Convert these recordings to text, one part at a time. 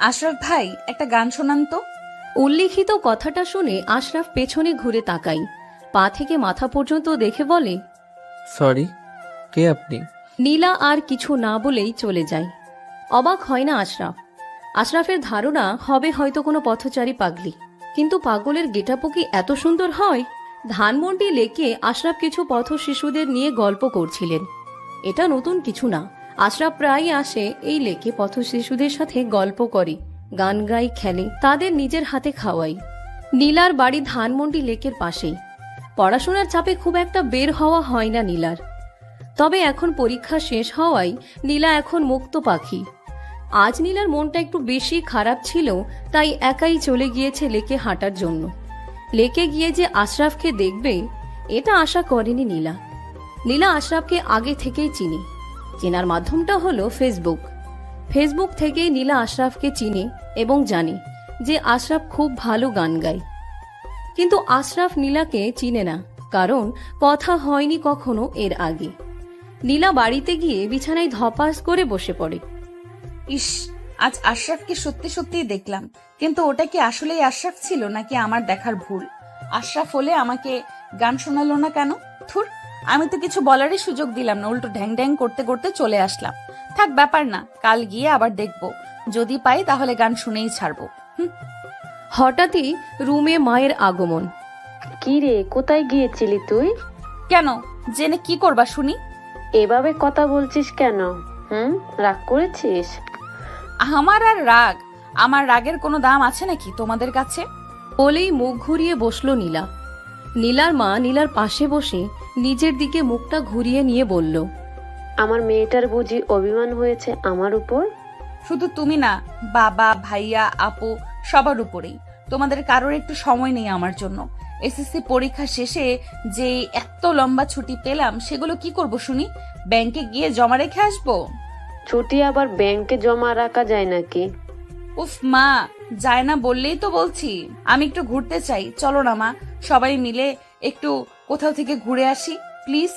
আশরাফ ভাই, একটা গান শোনান তো। উল্লিখিত কথাটা শুনে আশরাফ পেছনে ঘুরে তাকায়, পা থেকে মাথা পর্যন্ত দেখে বলে, সরি, কে আপনি? নীলা আর কিছু না বলেই চলে যায়। অবাক হয় না আশরাফ। আশরাফের ধারণা হবে হয়তো কোনো পথচারী পাগলি, কিন্তু পাগলের গেটাপও কি এত সুন্দর হয়? ধানমন্ডি লেকে আশরাফ কিছু পথ শিশুদের নিয়ে গল্প করছিলেন। এটা নতুন কিছু না, আশরাফ প্রায়ই আসে এই লেকে পথ শিশুদের সাথে গল্প করে, গান গাই, খেলে, তাদের নিজের হাতে খাওয়াই। নীলার বাড়ি ধানমন্ডি লেকের পাশেই। পড়াশোনার চাপে খুব একটা বের হওয়া হয় না নীলার। তবে এখন পরীক্ষা শেষ হওয়ায় নীলা এখন মুক্ত পাখি। আজ নীলার মনটা একটু বেশি খারাপ ছিল, তাই একাই চলে গিয়েছে লেকে হাঁটার জন্য। লেকে গিয়ে যে আশরাফকে দেখবে এটা আশা করেনি নীলা। নীলা আশরাফকে আগে থেকেই চিনি। চেনার মাধ্যমটা হলো ফেসবুক। ফেসবুক থেকেই নীলা আশরাফকে চিনে এবং জানে যে আশরাফ খুব ভালো গান গায়। কিন্তু আশরাফ নীলাকে চিনে না, কারণ কথা হয়নি কখনো এর আগে। নীলা বাড়িতে গিয়ে বিছানায় ধপাস করে বসে পড়ে। ইস, আজ আশরাফকে সত্যি সত্যিই দেখলাম, কিন্তু ওটা কি আসলেই আশরাফ ছিল নাকি আমার দেখার ভুল? আশরাফ হলে আমাকে গান শোনালো না কেন? থুর, আমি তো কিছু বলারই সুযোগ দিলাম না, উল্টো ঢ্যাং ঢ্যাং করতে করতে চলে আসলাম। থাক, ব্যাপার না, কাল গিয়ে আবার দেখবো, যদি পাই তাহলে গান শুনেই ছাড়বো। হঠাৎই রুমে মায়ের আগমন। কি রে, কোথায় গিয়েছিলি তুই? কেন, জেনে কি করবা শুনি? এভাবে কথা বলছিস কেন? রাগ করেছিস? আমার আর রাগ? আমার রাগের কোনো দাম আছে নাকি তোমাদের কাছে? বলেই মুখ ঘুরিয়ে বসলো নীলা। নীলার মা নীলার পাশে বসে নিজের দিকে মুখটা ঘুরিয়ে নিয়ে বলল, আমার মেয়েটার বুঝি অভিমান হয়েছে আমার উপর? শুধু তুমি না, বাবা, ভাইয়া, আপু, সবার উপরেই। তোমাদের কারোর একটু সময় নেই আমার জন্য। এসএসসি পরীক্ষা শেষে যে এত লম্বা ছুটি পেলাম, সেগুলো কি করব শুনি? ব্যাংকে গিয়ে জমা রেখে আসবো? ছুটি আবার ব্যাংকে জমা রাখা যায় নাকি? উফ মা, যায় না বললেই তো বলছি। আমি একটু ঘুরতে চাই, চলো না মা, সবাই মিলে একটু কোথাও থেকে ঘুরে আসি প্লিজ।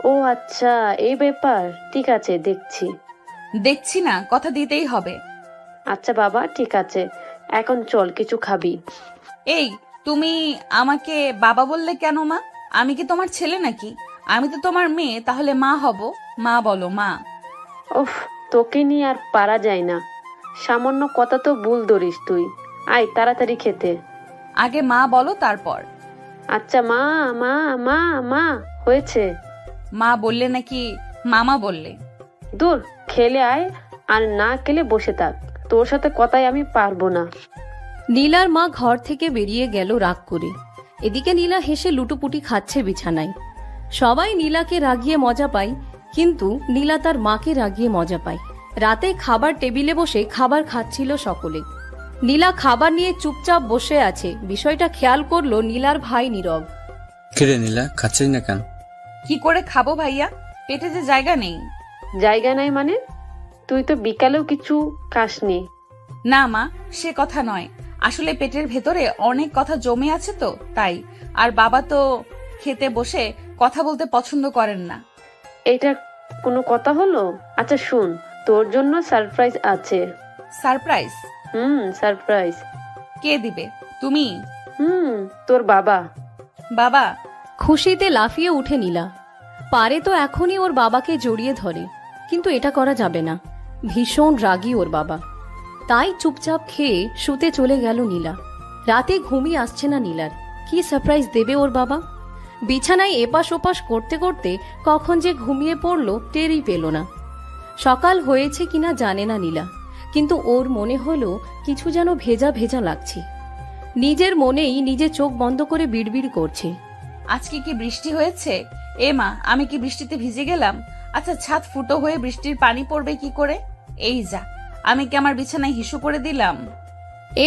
ও আচ্ছা, এই ব্যাপার, ঠিক আছে, দেখছি। দেখছি না, কথা দিতেই হবে। আচ্ছা বাবা, ঠিক আছে, এখন চল, কিছু খাবি? এই, তুমি আমাকে বাবা বললে কেন মা? আমি কি তোমার ছেলে নাকি? আমি তো তোমার মেয়ে, তাহলে মা হব। মা বলো, মা। উফ, তোকে নিয়ে আর পারা যায় না। সামান্য কথা তো ভুল ধরিস তুই। আয় তাড়াতাড়ি খেতে। আগে মা বলো, তারপর। আচ্ছা, মা মা মা মা হয়েছে। মা বললে নাকি মামা বললে? দূর, খেলে আয়, আর না খেলে বসে থাক। তোর সাথে কথাই আমি পারবো না। নীলার মা ঘর থেকে বেরিয়ে গেল রাগ করে। এদিকে নীলা হেসে লুটোপুটি খাচ্ছে বিছানায়। সবাই নীলাকে রাগিয়ে মজা পায়, কিন্তু নীলা তার মাকে রাগিয়ে মজা পায়। রাতে খাবার টেবিলে বসে খাবার খাচ্ছিল সকলে। নীলা খাবার নিয়ে চুপচাপ বসে আছে। বিষয়টা খেয়াল করলো নীলার ভাই নীরব। কিরে নীলা, খাচ্ছিস না কেন? কি করে খাবো ভাইয়া, পেটে যে জায়গা নেই। জায়গা নাই মানে? তুই তো বিকালেও কিছু খাসনি। না মা, সে কথা নয়, আসলে পেটের ভেতরে অনেক কথা জমে আছে তো তাই। আর বাবা তো খেতে বসে কথা বলতে পছন্দ করেন না। এটা কোনো কথা হলো? আচ্ছা শুন, তোর জন্য সারপ্রাইজ আছে। সারপ্রাইজ? সারপ্রাইজ। কে দিবে? তুমি? তোর বাবা। বাবা? খুশিতে লাফিয়ে উঠে নীলা। পারে তো এখনই ওর বাবাকে জড়িয়ে ধরে, কিন্তু এটা করা যাবে না। ভীষণ রাগী ওর বাবা। তাই চুপচাপ খেয়ে শুতে চলে গেল নীলা। রাতে ঘুমিয়ে আসছে না নীলার। কি সারপ্রাইজ দেবে ওর বাবা? বিছানায় এপাশ ওপাশ করতে করতে কখন যে ঘুমিয়ে পড়লো টেরই পেল না। সকাল হয়েছে কিনা জানে না নীলা, কিন্তু ওর মনে হলো কিছু যেন ভেজা ভেজা লাগছে। নিজের মনেই নিজে চোখ বন্ধ করে বিড়বিড় করছে, আজকে কি বৃষ্টি হয়েছে? এ মা, আমি কি বৃষ্টিতে ভিজে গেলাম? আচ্ছা, ছাদ ফুটো হয়ে বৃষ্টির পানি পড়বে কি করে? এই যা, আমি কি আমার বিছানায় হিসু করে দিলাম?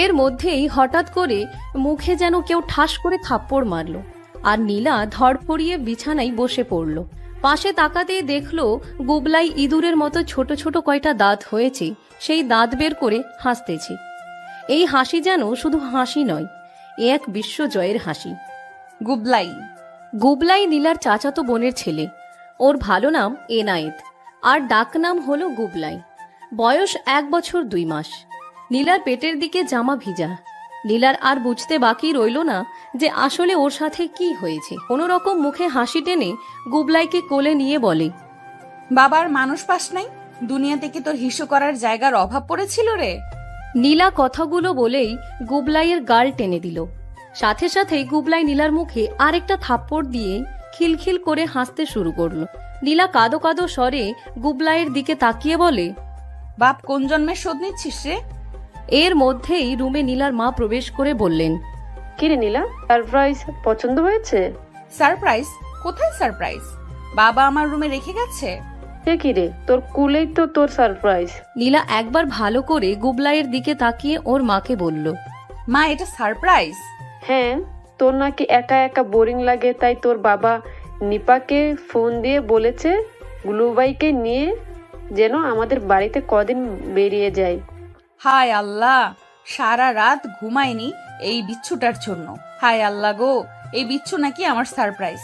এর মধ্যেই হঠাৎ করে মুখে যেন কেউ ঠাস করে থাপ্পড় মারল, আর নীলা ধড়ফড়িয়ে বিছানায় বসে পড়ল। পাশে তাকাতে দেখলো গুবলাই ইঁদুরের মতো ছোট ছোট কয়টা দাঁত হয়েছে, সেই দাঁত বের করে হাসতেছে। এই হাসি যেন শুধু হাসি নয়, এ এক বিশ্বজয়ের হাসি। গুবলাই? গুবলাই নীলার চাচাতো বোনের ছেলে। ওর ভালো নাম এনায়েত, আর ডাক নাম হলো গুবলাই। বয়স 1 বছর 2 মাস। নীলার পেটের দিকে জামা ভিজা। নীলার আর বুঝতে বাকি রইল না যে আসলে ওর সাথে কি হয়েছে। কোনো রকম মুখে হাসি টেনে গুবলাইকে কোলে নিয়ে বলে, বাবার মানুষ পাস নাই? দুনিয়াতে কি তোর হিসু করার জায়গার অভাব পড়েছিল রে? নীলা কথাগুলো বলেই গুবলাইয়ের গাল টেনে দিল। সাথে সাথেই গুবলাই নীলার মুখে আরেকটা থাপ্পড় দিয়ে খিলখিল করে হাসতে শুরু করলো। নীলা কাঁদো কাঁদো স্বরে গুবলাইয়ের দিকে তাকিয়ে বলে, বাপ কোন জন্মের শোধ নিচ্ছিস রে? এর মধ্যেই রুমে নীলার মা প্রবেশ করে বললেন, কিরে নীলা, সারপ্রাইজ পছন্দ হয়েছে? সারপ্রাইজ? কোথায় সারপ্রাইজ? বাবা আমার রুমে রেখে গেছে। সে কিরে, তোর কুলেই তো তোর সারপ্রাইজ। নীলা একবার ভালো করে গুবলাইয়ের দিকে তাকিয়ে ওর মাকে বলল, মা, এটা সারপ্রাইজ? হ্যাঁ, তোর নাকি একা একা বোরিং লাগে, তাই তোর বাবা নিপাকে ফোন দিয়ে বলেছে গুলুবাইকে নিয়ে যেন আমাদের বাড়িতে কদিন বেরিয়ে যায়। হায় আল্লাহ, সারা রাত ঘুমাইনি এই বিচ্ছুটার জন্য। হায় আল্লাহ গো, এই বিচ্ছু নাকি আমার সারপ্রাইজ।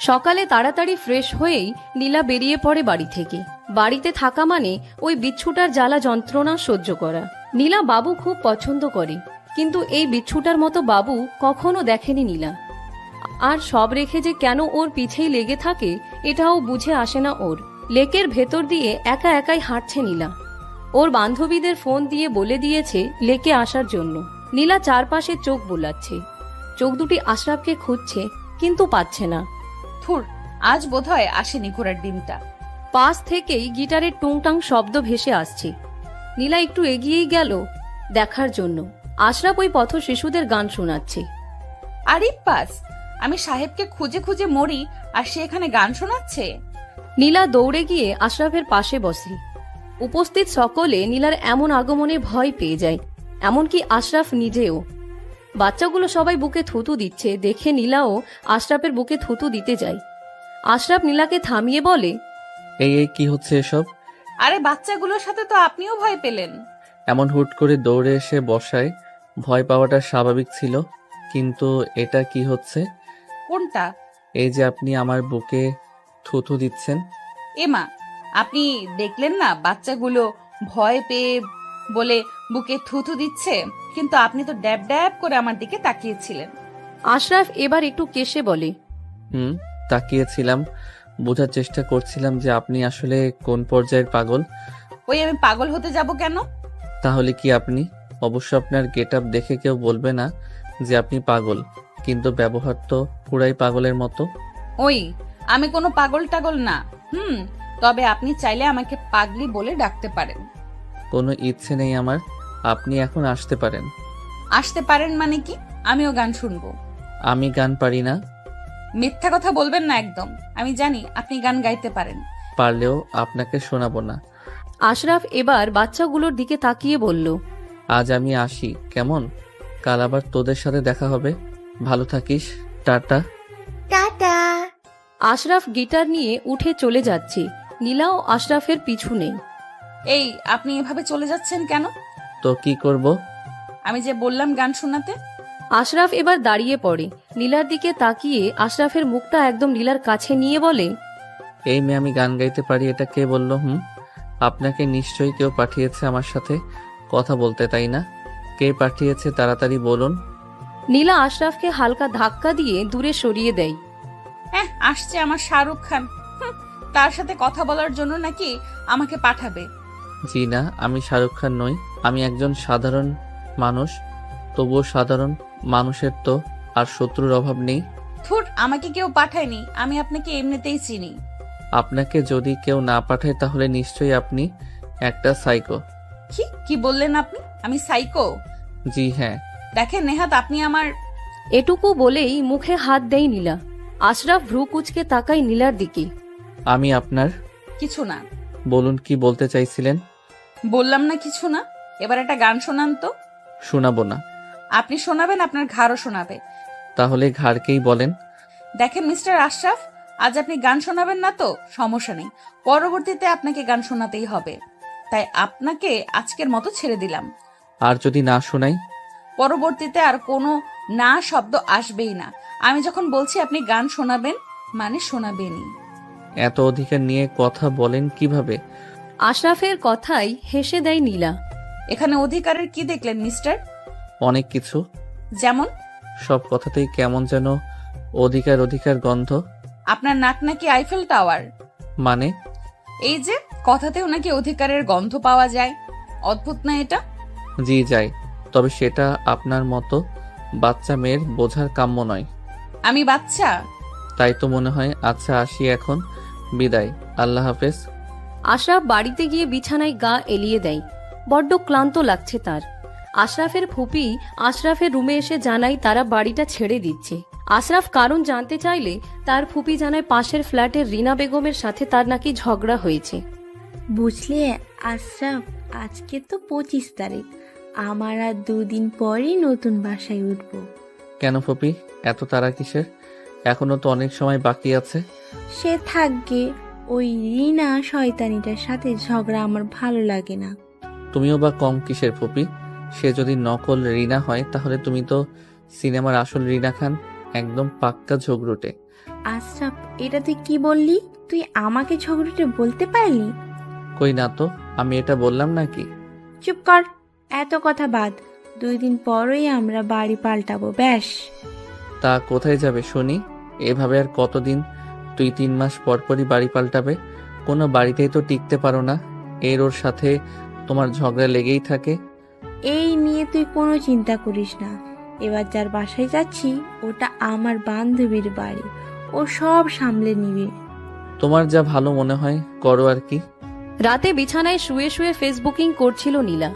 সকালে তাড়াতাড়ি ফ্রেশ হয়েই নীলা বেরিয়ে পড়ে বাড়ি থেকে। বাড়িতে থাকা মানে ওই বিচ্ছুটার জ্বালা যন্ত্রণা সহ্য করা। নীলা বাবু খুব পছন্দ করে, কিন্তু এই বিচ্ছুটার মতো বাবু কখনো দেখেনি নীলা। আর সব রেখে যে কেন ওর পিছেই লেগে থাকে এটাও বুঝে আসে না ওর। লেকের ভেতর দিয়ে একা একাই হাঁটছে নীলা। ওর বান্ধবীদের ফোন দিয়ে বলে দিয়েছে লেকে আসার জন্য। নীলা চারপাশে চোখ বোলাচ্ছে, চোখ দুটি আশরাফকে খুঁজছে কিন্তু পাচ্ছে না। থুর, আজ বোধহয় আসেনি ঘোড়ার ডিমটা। পাশ থেকেই গিটারের টুংটাং শব্দ ভেসে আসছে। নীলা একটু এগিয়েই গেল দেখার জন্য। আশরাফ ওই পথ শিশুদের গান শোনাচ্ছে। আরে পাস, আমি সাহেবকে খুঁজে খুঁজে মরি আর সে এখানে গান শোনাচ্ছে। নীলা দৌড়ে গিয়ে আশরাফের পাশে বসে। উপস্থিত সকলে নীলার এমন আগমনে ভয় পেয়ে যায়, এমনকি আশরাফ নিজেও। বাচ্চাগুলো সবাই বুকে থুতু দিচ্ছে দেখে নীলাও আশরাফের বুকে থুতু দিতে যায়। আশরাফ নীলাকে থামিয়ে বলে, এই কি হচ্ছে এসব? আরে বাচ্চাগুলোর সাথে তো আপনিও ভয় পেলেন। এমন হুট করে দৌড়ে এসে বসায় ভয় পাওয়াটা স্বাভাবিক ছিল, কিন্তু এটা কি হচ্ছে? কোনটা? এই যে আপনি আমার বুকে থুথু দিচ্ছেন। এমা, আপনি দেখলেন না বাচ্চাগুলো ভয় পেয়ে বলে বুকে থুথু দিচ্ছে, কিন্তু আপনি তো ড্যাব ড্যাব করে আমার দিকে তাকিয়েছিলেন। আশরাফ এবার একটু কেশে বলে, তাকিয়েছিলাম, বোঝার চেষ্টা করছিলাম যে আপনি আসলে কোন পর্যায়ের পাগল। ওই, আমি পাগল হতে যাব কেন? তাহলে কি আপনি? অবশ্য আপনার গেটআপ দেখে কেউ বলবে না যে আপনি পাগল, কিন্তু ব্যবহার তো পুরাই পাগলের মতো। ওই, আমি কোনো পাগল টাগল না। তবে আপনি চাইলে আমাকে পাগলি বলে ডাকতে পারেন। কোনো ইচ্ছে নেই আমার, আপনি এখন আসতে পারেন। আসতে পারেন মানে কি? আমিও গান শুনবো। আমি গান পারি না। মিথ্যা কথা বলবেন না একদম। আমি জানি আপনি গান গাইতে পারেন। পারলেও আপনাকে শোনাবো না। আশরাফ এবার বাচ্চাগুলোর দিকে তাকিয়ে বলল, আজ আমি আসি কেমন? কাল আবার তোদের সাথে দেখা হবে। ভালো থাকিস, টাটা। টাটা। আশরাফ গিটার নিয়ে উঠে চলে যাচ্ছে। নীলাও আশরাফের পিছু নেই। এই, আপনি এভাবে চলে যাচ্ছেন কেন? তো কি করব? আমি যে বললাম গান শোনাতে। আশরাফ এবার দাঁড়িয়ে পড়ে। নীলার দিকে তাকিয়ে আশরাফের মুখটা একদম নীলার কাছে নিয়ে বলে, এই মেয়ে আমি গান গাইতে পারি এটা কে বললো? আপনাকে নিশ্চয়ই কেউ পাঠিয়েছে আমার সাথে কথা বলতে, তাই না? কে পাঠিয়েছে তাড়াতাড়ি বলুন। নীলা আশরাফকে হালকা ধাক্কা দিয়ে দূরে সরিয়ে দেয়। হ্যাঁ, আসছে আমার শাহরুখ খান। তার সাথে কথা বলার জন্য নাকি আমাকে পাঠাবে? জি না, আমি শাহরুখ খান নই। আমি একজন সাধারণ মানুষ। তবুও সাধারণ মানুষের তো আর শত্রুর অভাব নেই। থুর, আমাকে কেউ পাঠায়নি। আমি আপনাকে এমনিতেই চিনি। আপনাকে যদি কেউ না পাঠায় তাহলে নিশ্চয়ই আপনি একটা সাইকো। কি বললেন আপনি? আমি সাইকো? জি হ্যাঁ। দেখেন নেহাত, আপনি আমার... এটুকু বলেই মুখে হাত দেয় নীলা। আশরাফ ভ্রু কুচকে তাকায় নীলার দিকে। আমি আপনার... কিছু না। বলুন কি বলতে চাইছিলেন? বললাম না কিছু না। এবার একটা গান শোনান তো। শোনাবো না। আপনি শোনাবেন, আপনার ঘাড়ও শোনাবে। তাহলে ঘাড়কেই বলেন। দেখেন মিস্টার আশরাফ, আজ আপনি গান শোনাবেন না তো সমস্যা নেই, পরবর্তীতে আপনাকে গান শোনাতেই হবে। তাই আপনাকে আজকের মতো ছেড়ে দিলাম। আর যদি না শোনাই? পরবর্তীতে আর কোনো না শব্দ আসবেই না। আমি যখন বলছি আপনি গান শোনাবেন মানে শোনাবেনই। এত অধিকার নিয়ে কথা বলেন কিভাবে? আশরাফের কথাই হেসে দেয় নীলা। এখানে অধিকারের কি দেখলেন মিস্টার? অনেক কিছু। যেমন? সব কথাতেই কেমন যেন অধিকার অধিকার গন্ধ। আপনার নাক নাকি আইফেল টাওয়ার? মানে? এই যে কথাতেও নাকি অধিকারের গন্ধ পাওয়া যায়, অদ্ভুত না এটা? জি যাই, তবে সেটা আপনার মতো বাচ্চা মেয়ের বোঝার কাম্য নয়। আমি বাচ্চা? তাই তো মনে হয়। আচ্ছা আসি এখন, বিদায়, আল্লাহ হাফেজ। আশরাফ বাড়িতে গিয়ে বিছানায় গা এলিয়ে দেয়। বড্ড ক্লান্ত লাগছে তার। আশরাফের ফুপি আশরাফের রুমে এসে জানায় তারা বাড়িটা ছেড়ে দিচ্ছে। আশরাফ কারণ জানতে চাইলে তার ফুপি জানায় পাশের ফ্ল্যাটের রিনা বেগমের সাথে তার নাকি ঝগড়া হয়েছে। বুঝলে আশরাফ, আজকে তো 25 তারিখ, আমার আর 2 দিন পরই নতুন বাসায় উঠব। কেন ফুপি, এত তাড়া কিসের? এখনো তো অনেক সময় বাকি আছে। সে থাকবে, ওই রিনা শয়তানিটার সাথে ঝগড়া আমার ভালো লাগে না। তুমিও বা কম কিসের ফুপি? সে যদি নকল রিনা হয় তাহলে তুমি তো সিনেমার আসল রিনা খান, একদম পাক্কা ঝগড়ুটে। আশরাফ, এটা তুই কি বললি? তুই আমাকে ঝগড়াটে বলতে পারলি? কই না তো, আমি এটা বললাম নাকি? চুপ কর, এত কথা বাদ। 2 দিন পরই আমরা বাড়ি পাল্টাবো, ব্যাস। তা কোথায় যাবে শুনি? এভাবে আর কতদিন? 2-3 মাস পর পরই বাড়ি পাল্টাবে? কোনো বাড়িতেই তো টিকতে পারো না, এর ওর সাথে তোমার ঝগড়া লেগেই থাকে। এই নিয়ে তুই কোনো চিন্তা করিস না। এবার যার বাসায় যাচ্ছি ওটা আমার বান্ধবীর বাড়ি, ও সব সামলে নিবে। তোমার যা ভালো মনে হয় করো আর কি। রাতে বিছানায় শুয়ে শুয়ে ফেসবুকিং করছিল নীলা।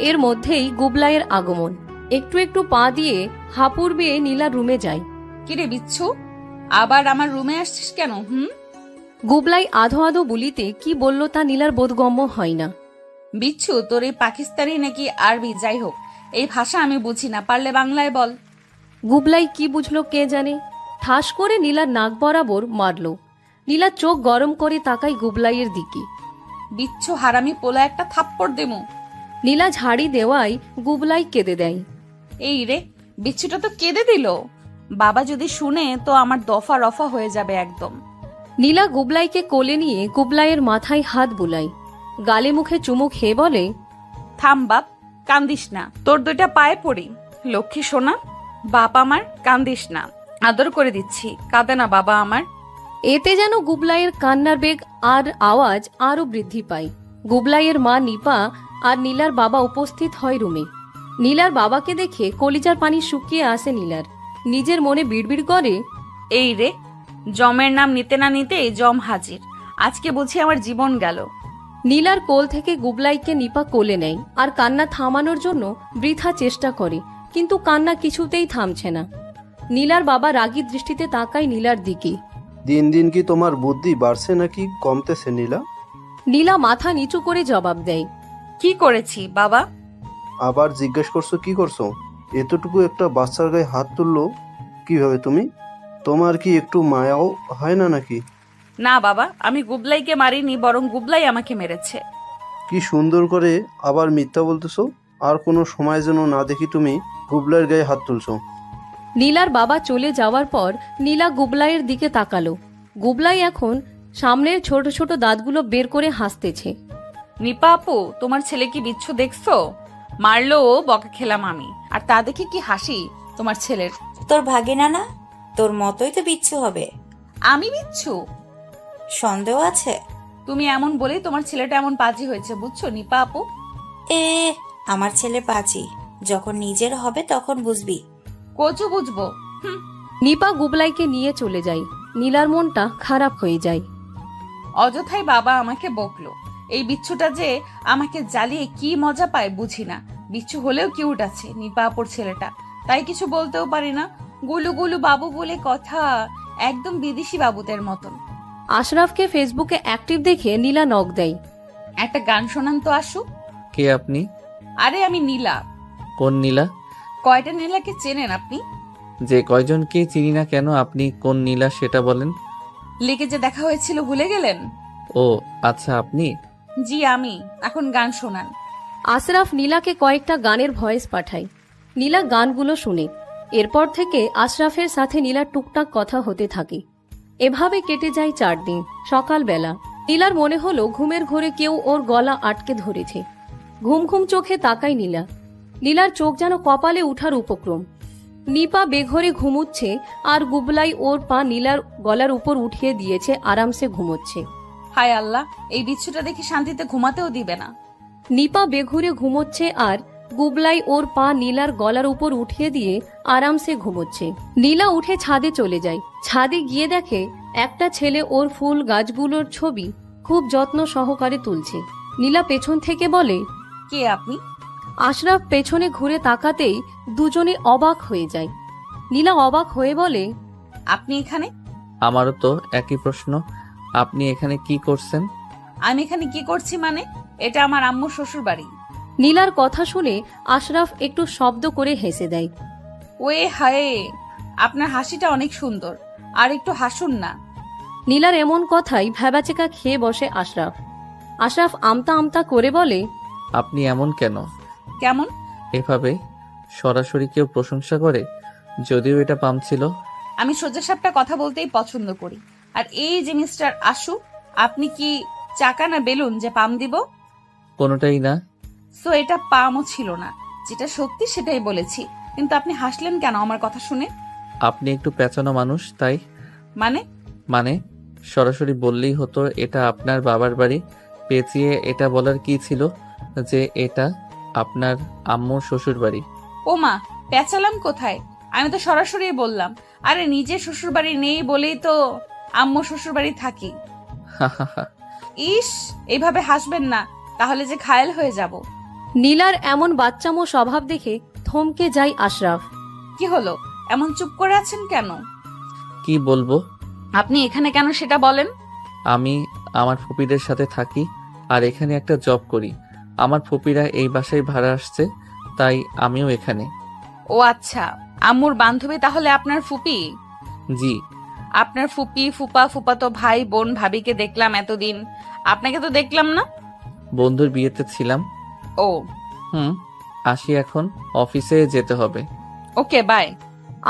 এর মধ্যেই গুবলাইয়ের আগমন। একটু একটু পা দিয়ে হাপুর বেয়ে নীলা রুমে যায়। কিরে বিচ্ছু, আবার আমার রুমে আসছিস কেন? গুবলাই আধো আধো বলিতে কি বলল তা নীলার বোধগম্য হয় না। বিচ্ছু, তোর এই পাকিস্তানি নাকি আরবি, যাই হোক, এই ভাষা আমি বুঝি না, পারলে বাংলায় বল। গুবলাই কি বুঝলো কে জানে, ঠাস করে নীলার নাক বরাবর মারল। নীলা চোখ গরম করে তাকায় গুবলাইয়ের দিকে। বিচ্ছু হারামি পোলা, একটা থাপ্পড় দেমু। নীলা ঝাড়ি দেওয়ায় গুবলাই কেঁদে দেয়। এই রে, বিচ্ছুটা তো কেঁদে দিল। বাবা যদি শুনে তো আমার দফা রফা হয়ে যাবে একদম। নীলা গুবলাইকে কোলে নিয়ে গুবলাইয়ের মাথায় হাত বুলায়, গালে মুখে চুমু খেয়ে বলে, থাম বাপ, কান্দিস না, তোর 2টা পায়ে পড়ি, লক্ষ্মী সোনা। বাপ আমার, কান্দিস না, আদর করে দিচ্ছি, কাঁদে না বাবা আমার। এতে যেন গুবলাইয়ের কান্নার বেগ আর আওয়াজ আরো বৃদ্ধি পায়। গুবলাইয়ের মা নিপা আর নীলার বাবা উপস্থিত হয় রুমে। নীলার বাবাকে দেখে কলিজার পানি শুকিয়ে আসে নীলার। নিজের মনে বিড়বিড় করে, এই রে, জমের নাম নিতে না নিতে জম হাজির, আজকে বুঝি আমার জীবন গেল। নীলার কোল থেকে গুবলাইকে নিপা কোলে নেয় আর কান্না থামানোর জন্য বৃথা চেষ্টা করে, কিন্তু কান্না কিছুতেই থামছে না। নীলার বাবা রাগী দৃষ্টিতে তাকায় নীলার দিকে। দিন দিন কি তোমার বুদ্ধি বাড়ছে নাকি কমতেছে নীলা? নীলা মাথা নিচু করে জবাব দেয়, কি করেছি বাবা? আবার জিজ্ঞেস করছো কি করছো? এতটুকু একটা বাচ্চার গায়ে হাত তুললো কিভাবে তুমি? তোমার কি একটু মায়াও হয় না নাকি? না বাবা, আমি গুবলাইকে মারিনি, বরং গুবলাই আমাকে মেরেছে। কি সুন্দর করে আবার মিথ্যা বলতেছো। আর কোনো সময় যেন না দেখি তুমি গুবলার গায়ে হাত তুলছো। নীলার বাবা চলে যাওয়ার পর নীলা গুবলাইয়ের দিকে তাকালো। গুবলাই এখন সামনের ছোট ছোট দাঁতগুলো বের করে হাসতেছে। নিপা আপু, তোমার ছেলে কি বিচ্ছু দেখছো? মারলো, বকা খেলাম আমি, আর তা দেখে কি হাসি তোমার ছেলের। তোর ভাগিনা না, তোর মতোই তো বিচ্ছু হবে। আমি বিচ্ছু? সন্দেহ আছে? তুমি এমন বলেই তোমার ছেলেটা এমন পাজি হয়েছে, বুঝছো নিপা আপু? এ আমার ছেলে পাজি, যখন নিজের হবে তখন বুঝবি। কোচু বুঝবো। নিপা গুবলাইকে নিয়ে চলে যায়। নীলার মনটা খারাপ হয়ে যায়। অযথাই বাবা আমাকে বকলো। এই বিচ্ছুটা যে আমাকে জ্বালিয়ে কি মজা পায় বুঝি না। বিচ্ছু হলেও কিউট আছে নিপা আপুর ছেলেটা, তাই কিছু বলতেও পারি না। গুলু গুলু বাবু বলে কথা, একদম বিদেশি বাবুদের মতন। আশরাফকে ফেসবুকে অ্যাক্টিভ দেখে নীলা নক দেয়। একটা গান শোনান তো আসু। কে আপনি? আরে আমি নীলা। কোন নীলা? কয়টা নীলাকে চেনেন আপনি? যে কয়জনকে চিনি না কেন, আপনি কোন নীলা সেটা বলেন। লেকে যে দেখা হয়েছিল ভুলে গেলেন? ও আচ্ছা, আপনি? জি আমি। এখন গান শোনান। আশরাফ নীলাকে কয়েকটা গানের ভয়েস পাঠায়। নীলা গানগুলো শুনে। এরপর থেকে আশরাফের সাথে নীলার টুকটাক কথা হতে থাকে। এভাবে কেটে যায় 4 দিন। সকালবেলা নীলার মনে হলো ঘুমের ঘোরে কেউ ওর গলা আটকে ধরেছে। ঘুম ঘুম চোখে তাকায় নীলা। নীলার চোখ যেন কপালে উঠার উপক্রম। নিপা বেঘরে ঘুমুচ্ছে আর গুবলাই ওর পা নীলার গলার উপর উঠিয়ে দিয়েছে, আরামসে ঘুমোচ্ছে। হায় আল্লাহ, এই বিচ্ছুটা দেখে শান্তিতে ঘুমাতেও দিবে না। নিপা বেঘুরে ঘুমোচ্ছে আর গুবলাই ওর পা নীলার গলার উপর উঠিয়ে দিয়ে আরামসে ঘুমোচ্ছে। নীলা উঠে ছাদে চলে যায়। ছাদে গিয়ে দেখে একটা ছেলে ওর ফুল গাছগুলোর ছবি খুব যত্ন সহকারে তুলছে। নীলা পেছন থেকে বলে, কে আপনি? আশরাফ পেছনে ঘুরে তাকাতেই দুজনে অবাক হয়ে যায়। নীলা অবাক হয়ে বলে, আপনি এখানে? আমারও তো একই প্রশ্ন, আপনি এখানে কি করছেন? আমি এখানে কি করছি মানে? এটা আমার আম্মু শ্বশুর বাড়ি। নীলার কথা শুনে আশরাফ একটু শব্দ করে হেসে দেয়। ওয়ে হায়, আপনার হাসিটা অনেক সুন্দর, আর একটু হাসুন না। নীলার এমন কথাই ভ্যাবাচেকা খেয়ে বসে আশরাফ। আশরাফ আমতা আমতা করে বলে, আপনি এমন কেন? কেমন? এভাবে সরাসরি কেউ প্রশংসা করে? যদিও এটা পাম ছিল। আমি সোজাসাপটা কথা বলতেই পছন্দ করি। আর এই যে মিস্টার আশু, আপনি কি চাকা না বেলুন যে পাম দিব? কোনোটাই না। সো এটা পামও ছিল না, যেটা সত্যি সেটাই বলেছি। কিন্তু আপনি হাসলেন কেন আমার কথা শুনে? আপনি একটু পেঁচানো মানুষ, তাই। মানে? সরাসরি বললেই হতো এটা আপনার বাবার বাড়ি। পেঁচিয়ে এটা বলার কি ছিল যে এটা আপনার আম্মুর শ্বশুর বাড়ি? ও মা, পেঁচালাম কোথায়? আমি তো সরাসরি বললাম। আরে নিজের শ্বশুর বাড়ি নেই বলেই তো আম্মু শ্বশুর বাড়ি থাকি। ইস, এইভাবে হাসবেন না, তাহলে যে ঘায়েল হয়ে যাব। নীলার এমন বাচ্চামো স্বভাব দেখে থমকে যায় আশরাফ। কি হলো, এমন চুপ করে আছেন কেন? কি বলবো? আপনি এখানে কেন সেটা বলেন। আমি আমার ফুপিদের সাথে থাকি আর এখানে একটা জব করি। আমার ফুপিরা এই বাসায় ভাড়া আসছে, তাই আমিও এখানে। ও আচ্ছা, আম্মুর বান্ধবী তাহলে আপনার ফুপি? জি। আপনার ফুপি, ফুপা, ফুপাতো ভাই, বোন, ভাবিকে দেখলাম এতদিন, আপনাকে তো দেখলাম না। বন্ধুর বিয়েতে ছিলাম। ও আসি এখন, অফিসে যেতে হবে। ওকে, বাই।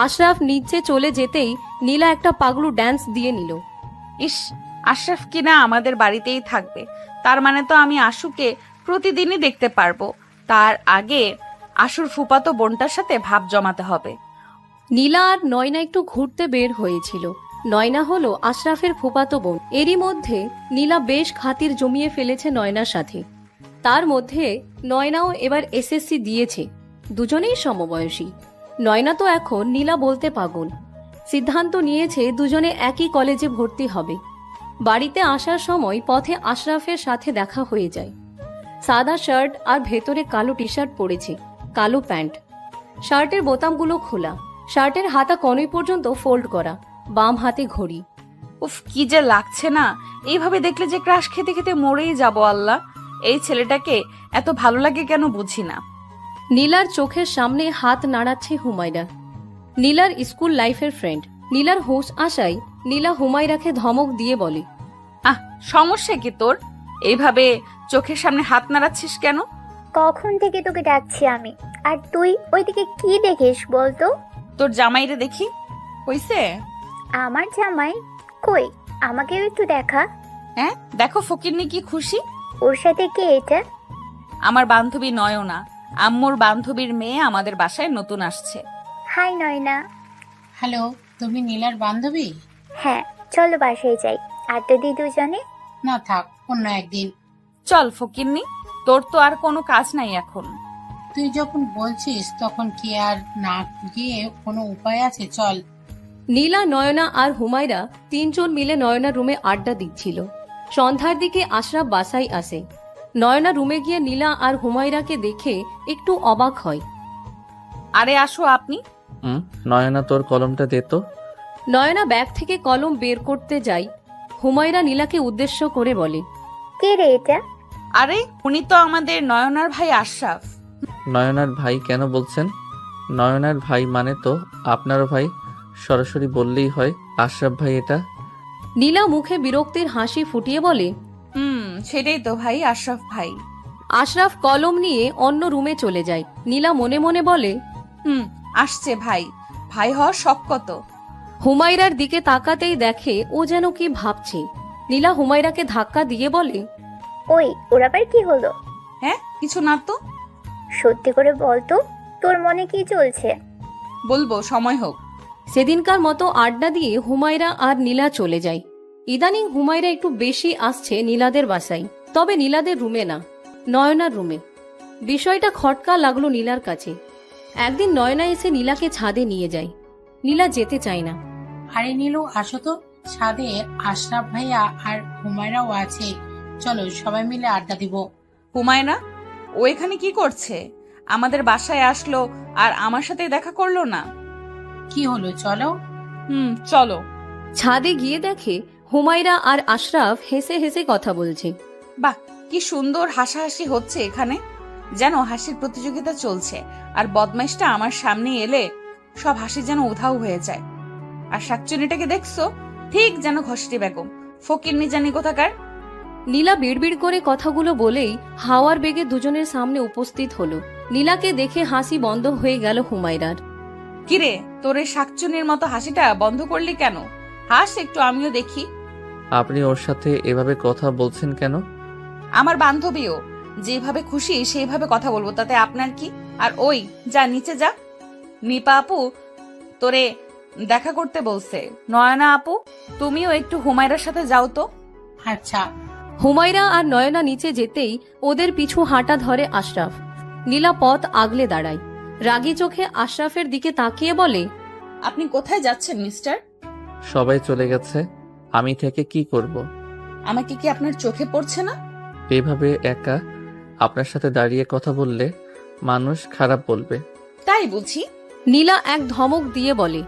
আশরাফ নিচে চলে যেতেই নীলা একটা পাগলু ড্যান্স দিয়ে নিল। ইস, আশরাফ কিনা আমাদের বাড়িতেই থাকবে, তার মানে তো আমি আশুকে প্রতিদিনই দেখতে পারবো। তার আগে আশুর ফুপাতো বোনটার সাথে ভাব জমাতে হবে। নীলা আর নয়না একটু ঘুরতে বের হয়েছিল। নয়না হলো আশরাফের ফুপাতো বোন। এরই মধ্যে নীলা বেশ খাতির জমিয়ে ফেলেছে নয়নার সাথে। তার মধ্যে নয়নাও এবার এসএসসি দিয়েছে। দুজনেই সমবয়সী। নয়না তো এখন নীলা বলতে পাগল। সিদ্ধান্ত নিয়েছে দুজনে একই কলেজে ভর্তি হবে। বাড়িতে আসার সময় পথে আশরাফের সাথে দেখা হয়ে যায়। সাদা শার্ট আর ভেতরে কালো টি শার্ট পরেছে, কালো প্যান্ট। শার্টের বোতামগুলো খোলা, শার্টের হাতা কনুই পর্যন্ত ফোল্ড করা, বাম হাতে ঘড়ি। উফ, কি যে লাগছে না, এইভাবে দেখলে যে ক্রাশ খেতে খেতে মরেই যাব। আল্লাহ, এই ছেলেটাকে এত ভালো লাগে কেন বুঝি না। নীলার চোখের সামনে হাত নাড়াচ্ছে হুমায়রা, নীলার স্কুল লাইফের ফ্রেন্ড। নীলার হুঁশ আসায় নীলা হুমায়রাকে ধমক দিয়ে বলে, আহ, সমস্যা কি তোর? এইভাবে চোখের সামনে হাত নাড়াচ্ছিস কেন? কখন থেকে তোকে ডাকছি আমি, আর তুই ওইদিকে কি দেখিস বলতো? তোর জামাইরে দেখি। হইছে? আমার জামাই? কই, আমাকেও একটু দেখা। হ্যাঁ, দেখো ফকিরনি কি খুশি। ওর সাথে কে এটা? আমার বান্ধবী নয়না, আম্মুর বান্ধবীর মেয়ে আমাদের বাসায় নতুন আসছে। হাই নয়না। হ্যালো, তুমি নীলার বান্ধবী? হ্যাঁ, চলো বাসায় যাই, আড্ডা দিই দুজনে। না থাক, অন্য একদিন। চল ফকিরনি, তোর তো আর কোনো কাজ নাই এখন। তুই যখন বলছিস তখন কি আর না গিয়ে কোনো উপায় আছে? চল। নীলা, নয়না আর হুমায়রা তিনজন মিলে নয়নার রুমে আড্ডা দিচ্ছিল। সন্ধ্যার দিকে আশরাফ বাসায় আসে। নয়না রুমে গিয়ে নীলা আর হুমায়রাকে দেখে একটু অবাক হয়। আরে আসো আপনি। নয়না, তোর কলমটা দে তো। নয়না ব্যাগ থেকে কলম বের করতে যায়। হুমায়রা নীলাকে উদ্দেশ্য করে বলে, কে রে এটা? আরে উনি তো আমাদের নয়নার ভাই আশরাফ। নয়নার ভাই কেন বলছেন? নয়নার ভাই মানে তো আপনারও ভাই, সরাসরি বললেই হয়। আশরাফ ভাই এটা। নীলা মুখে বিরক্তির হাসি ফুটিয়ে বলে, সেটাই তো ভাই, আশরাফ ভাই। আশরাফ কলম নিয়ে অন্য রুমে চলে যায়। নীলা মনে মনে বলে, আসছে ভাই, ভাই হওয়ার শখ কত। হুমায়রার দিকে তাকাতেই দেখে ও যেন কি ভাবছে। নীলা হুমায়রাকে ধাক্কা দিয়ে বলে, ওই, ওর আবার কি হলো? হ্যাঁ কিছু না তো। সত্যি করে বল তো, তোর মনে কি চলছে? বলবো, সময় হোক। সেদিনকার মতো আড্ডা দিয়ে হুমায়রা আর নীলা চলে যায়। ইদানিং হুমায়রা একটু বেশি আসছে নীলাদের বাসায়, তবে নীলাদের রুমে না, নয়নার রুমে। বিষয়টা খটকা লাগলো নীলার কাছে। একদিন নয়না এসে নীলাকে ছাদে নিয়ে যায়। নীলা যেতে চায় না। আরে নীলু, আসো তো, ছাদে আশরাফ ভাইয়া আর হুমায়রাও আছে, চলো সবাই মিলে আড্ডা দিব। হুমায়রা, ও এখানে কি করছে? আমাদের বাসায় আসলো আর আমার সাথে দেখা করলো না। কি হলো, চলো। চলো। ছাদে গিয়ে দেখে হুমায়রা আর আশরাফ হেসে হেসে কথা বলছে। বাহ, কি সুন্দর হাসাহাসি হচ্ছে এখানে, যেন হাসির প্রতিযোগিতা চলছে। আর বদমাইশটা আমার সামনে এলে সব হাসি যেন উধাও হয়ে যায়। আর শাকচুনিটাকে দেখছো, ঠিক যেন ঘষটি বেগম, ফকিরনি জানি কোথাকার। নীলা বিড়বিড় করে কথাগুলো বলেই হাওয়ার বেগে দুজনের সামনে উপস্থিত হলো। নীলাকে দেখে হাসি বন্ধ হয়ে গেল হুমায়রার। কিরে, তোর এই শাকচুনির মতো হাসিটা বন্ধ করলি কেন? হাস একটু, আমিও দেখি। আপনি ওর সাথে এভাবে কথা বলছেন কেন? আমার বান্ধবীও, যেভাবে খুশি সেইভাবে কথা বলবো, তাতে আপনার কি? আর ওই, যা নিচে যা। নিপা আপু তোরে দেখা করতে বলছে। নয়না আপু, তুমিও একটু হুমায়রার সাথে যাও তো। আচ্ছা। হুমায়রা আর নয়না নিচে যেতেই ওদের পিছু হাঁটা ধরে আশরাফ। নীলা পথ আগলে দাঁড়ায়, রাগী চোখে আশরাফের দিকে তাকিয়ে বলে, আপনি কোথায় যাচ্ছেন মিস্টার? সবাই চলে গেছে, আমি থেকে কি করব? আমাকে কি আপনার চোখে পড়ছে না? এভাবে একা আপনার সাথে দাঁড়িয়ে কথা বললে মানুষ খারাপ বলবে। তাই বুঝি? নীলা এক ধমক দিয়ে বলে,